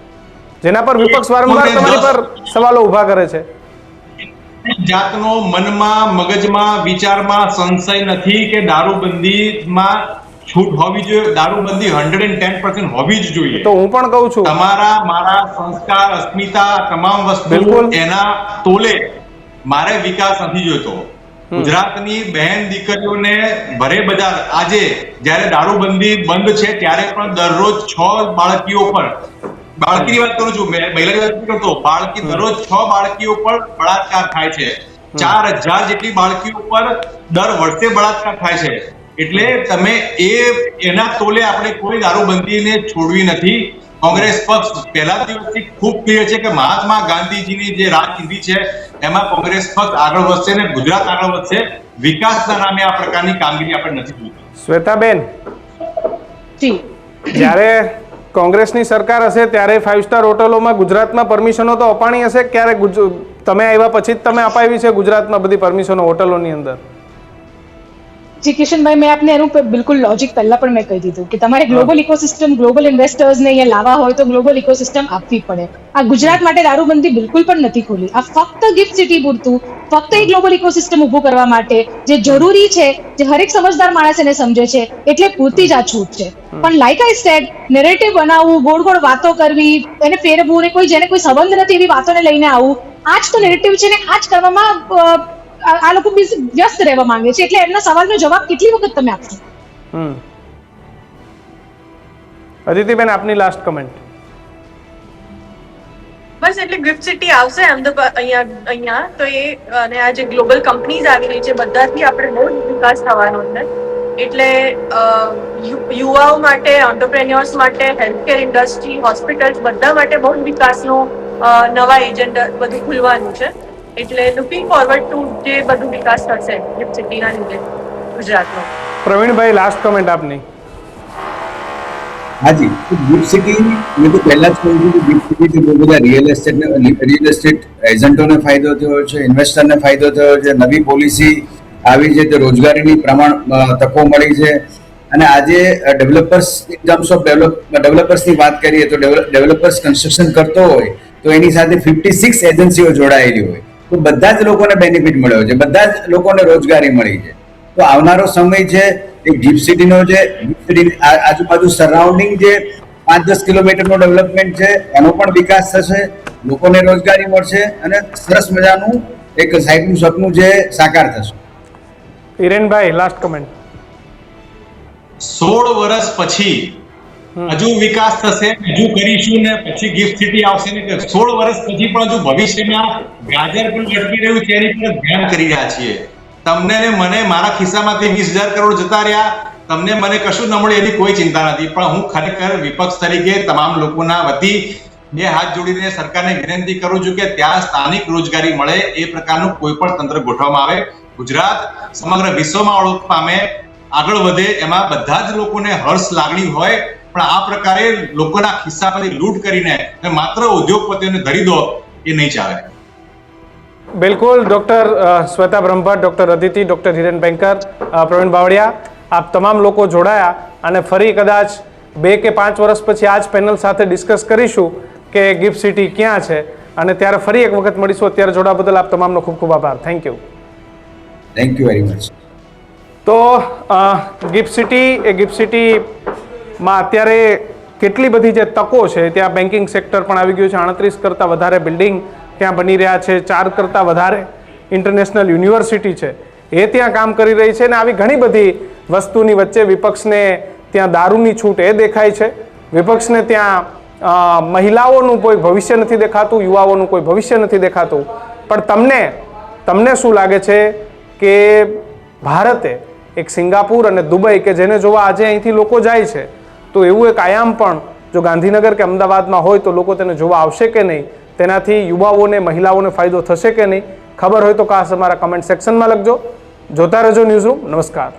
જેના પર વિપક્ષ વારંવાર તમારી પર સવાલો ઉભા કરે છે. જાતનો મનમાં મગજમાં વિચારમાં સંશય નથી કે દારૂબંધીમાં છૂટ હોવી જોઈએ, દારૂબંધી 110% હોવી જ જોઈએ. તો હું પણ કહું છું, તમારા મારા સંસ્કાર, અસ્મિતા, તમામ વસ્તુ એના તોલે મારે વિકાસ નથી જોઈતો. ગુજરાતની બહેન દીકરીઓને ભરે બજાર આજે જ્યારે દારૂબંધી બંધ છે ત્યારે પણ દરરોજ 6 બાળકીઓ પર, બાળકીની વાત કરું છું, મહિલાની વાત નથી કરતો, બાળકી દરરોજ 6 બાળકીઓ પર બળાત્કાર થાય છે. 4000 જેટલી બાળકીઓ પર દર વર્ષે બળાત્કાર થાય છે. એટલે તમે એના તોલે આપણે કોઈ દારૂબંધીને છોડવી નથી. કોંગ્રેસ પક્ષ પહેલા દિવસથી ખૂબ ક્લિયર છે કે મહાત્મા ગાંધીજીની જે રાજનીતિ છે એમાં કોંગ્રેસ પક્ષ આગળ વધશે ને ગુજરાત આગળ વધશે. વિકાસના નામે આ પ્રકારની કામગીરી આપણે નથી જોઈતી. શ્વેતાબેન, જ્યારે કોંગ્રેસની સરકાર હશે ત્યારે 5 સ્ટાર હોટલોમાં ગુજરાતમાં પરમિશનો તો અપાણી હશે. ક્યારે તમે આવ્યા પછી જ તમે અપાવી છે ગુજરાતમાં બધી પરમિશનો હોટલોની અંદર? જી કિશનભાઈ, મેં આપને એનું બિલકુલ લોજિક પહેલા પણ મેં કહી દીધું કે તમારે ગ્લોબલ ઇકોસિસ્ટમ, ગ્લોબલ ઇન્વેસ્ટર્સને અહીંયા લાવવા હોય તો ગ્લોબલ ઇકોસિસ્ટમ આપવી પડે. આ ગુજરાત માટે દારૂબંધી બિલકુલ પણ નથી ખોલી. આ ફક્ત ગિફ્ટ સિટી પૂરતું, ફક્ત એક ગ્લોબલ ઇકોસિસ્ટમ ઊભું કરવા માટે જે જરૂરી છે, જે હરેક સમજદાર માણસ એને સમજે છે, એટલે પૂરતી જ આ છૂટ છે. પણ લાઈક આઈ સેડ, નેરેટિવ બનાવવું, ગોળ ગોળ વાતો કરવી, એને ફેરવવું ને કોઈ જેને કોઈ સંબંધ નથી એવી વાતોને લઈને આવવું, આ જ તો નેરેટિવ છે ને આ જ કરવામાં આ લોકો વ્યસ્ત રહેવા માંગે છે. એટલે એમના સવાલનો જવાબ કેટલી વખત તમે આપશો? અદિતિબેન, આપની લાસ્ટ કમેન્ટ. બસ એટલે ગિફ્ટ સિટી આવશે અમદાવાદ અહીંયા તો એ, અને આ જે ગ્લોબલ કંપનીઝ આવી રહી છે બધાથી આપણે બહુ વિકાસ થવાનો છે. એટલે યુવાઓ માટે, એન્ટરપ્રેન્યોર્સ માટે, હેલ્થકેર ઇન્ડસ્ટ્રી, હોસ્પિટલ્સ બધા માટે બહુ વિકાસનો નવા એજન્ડા બધું ખુલવાનું છે. એટલે લુકિંગ ફોરવર્ડ ટુ જે બધું વિકાસ થશે ગિફ્ટ સિટીના લીધે ગુજરાતનો. પ્રવીણભાઈ, લાસ્ટ કમેન્ટ આપની. હાજી, ગિફ્ટ સિટી મેં તો પહેલા જ કહ્યું કે ગિફ્ટ સિટીથી બહુ બધા રિયલ એસ્ટેટ એજન્ટોને ફાયદો થયો છે, ઇન્વેસ્ટરને ફાયદો થયો છે, નવી પોલિસી આવી છે તો રોજગારીની તકો મળી છે. અને આજે ડેવલપર્સ ઇન ટર્મ્સ ઓફ ડેવલપર્સની વાત કરીએ તો ડેવલપર્સ કન્સ્ટ્રક્શન કરતો હોય તો એની સાથે 56 એજન્સીઓ જોડાયેલી હોય તો બધા જ લોકોને બેનિફિટ મળ્યો છે, બધા જ લોકોને રોજગારી મળી છે. તો આવનારો સમય છે એ ગિફ્ટ સિટીનો છે, ગિફ્ટ સિટી આજુબાજુ સરાઉન્ડિંગ જે 5-10 કિલોમીટરનો ડેવલપમેન્ટ છે એનો પણ વિકાસ થશે, લોકોને રોજગારી મળશે અને સરસ મજાનું એક સાહેબનું સપનું જે સાકાર થશે. હિરેનભાઈ, લાસ્ટ કમેન્ટ. 16 વર્ષ પછી હજુ વિકાસ થશે, હજુ કરીશું ને પછી ગિફ્ટ સિટી આવશે ને 16 વર્ષ પછી પણ હજુ ભવિષ્યમાં ગાજર પણ લટકી રહ્યું છે એની પર ધ્યાન કરી રહ્યા છીએ. તમને ને મને મારા ખિસ્સામાંથી 20,000 કરોડ જતા રહ્યા, તમને મને કશું ન મળે એની કોઈ ચિંતા નથી. પણ હું ખરેખર વિપક્ષ તરીકે તમામ લોકોના વતી બે હાથ જોડીને સરકારને વિનંતી કરું છું કે ત્યાં સ્થાનિક રોજગારી મળે એ પ્રકારનું કોઈ પણ તંત્ર ગોઠવવામાં આવે. ગુજરાત સમગ્ર વિશ્વમાં ઓળખ પામે, આગળ વધે, એમાં બધા જ લોકોને હર્ષ લાગણી હોય. પણ આ પ્રકારે લોકોના ખિસ્સામાંથી લૂંટ કરીને માત્ર ઉદ્યોગપતિઓને ધરી દો એ નહીં ચાલે. બિલકુલ. Doctor Shweta Brahmbhatt, doctor Aditi, doctor Hiren Banker, Pravin Bavaliya, આપ તમામ લોકો જોડાયા અને ફરી કદાચ 2 કે 5 વર્ષ પછી આ જ પેનલ સાથે ડિસ્કસ કરીશું કે ગિફ્ટ સિટી ક્યાં છે અને ત્યારે ફરી એક વખત મળીશું. અત્યારે જોડાવા બદલ આપ તમામનો ખૂબ ખૂબ આભાર. Thank you. Thank you very much. તો ગિફ્ટ સિટીમાં અત્યારે કેટલી બધી જે તકો છે, ત્યાં બેન્કિંગ સેક્ટર પણ આવી ગયું છે. 38 કરતાં વધારે બિલ્ડિંગ ત્યાં બની રહ્યા છે. 4 કરતાં વધારે ઇન્ટરનેશનલ યુનિવર્સિટી છે એ ત્યાં કામ કરી રહી છે અને આવી ઘણી બધી વસ્તુની વચ્ચે વિપક્ષને ત્યાં દારૂની છૂટ એ દેખાય છે, વિપક્ષને ત્યાં મહિલાઓનું કોઈ ભવિષ્ય નથી દેખાતું, યુવાઓનું કોઈ ભવિષ્ય નથી દેખાતું. પણ તમને શું લાગે છે કે ભારતે એક સિંગાપુર અને દુબઈ કે જેને જોવા આજે અહીંથી લોકો જાય છે, તો એવું એક આયામ પણ જો ગાંધીનગર કે અમદાવાદમાં હોય તો લોકો તેને જોવા આવશે કે નહીં? તેનાથી યુવાઓને, મહિલાઓને ફાયદો થશે કે નહીં? ખબર હોય તો ખાસ અમારા કમેન્ટ સેક્શનમાં લખજો. જોતા રહેજો ન્યૂઝરૂમ. નમસ્કાર.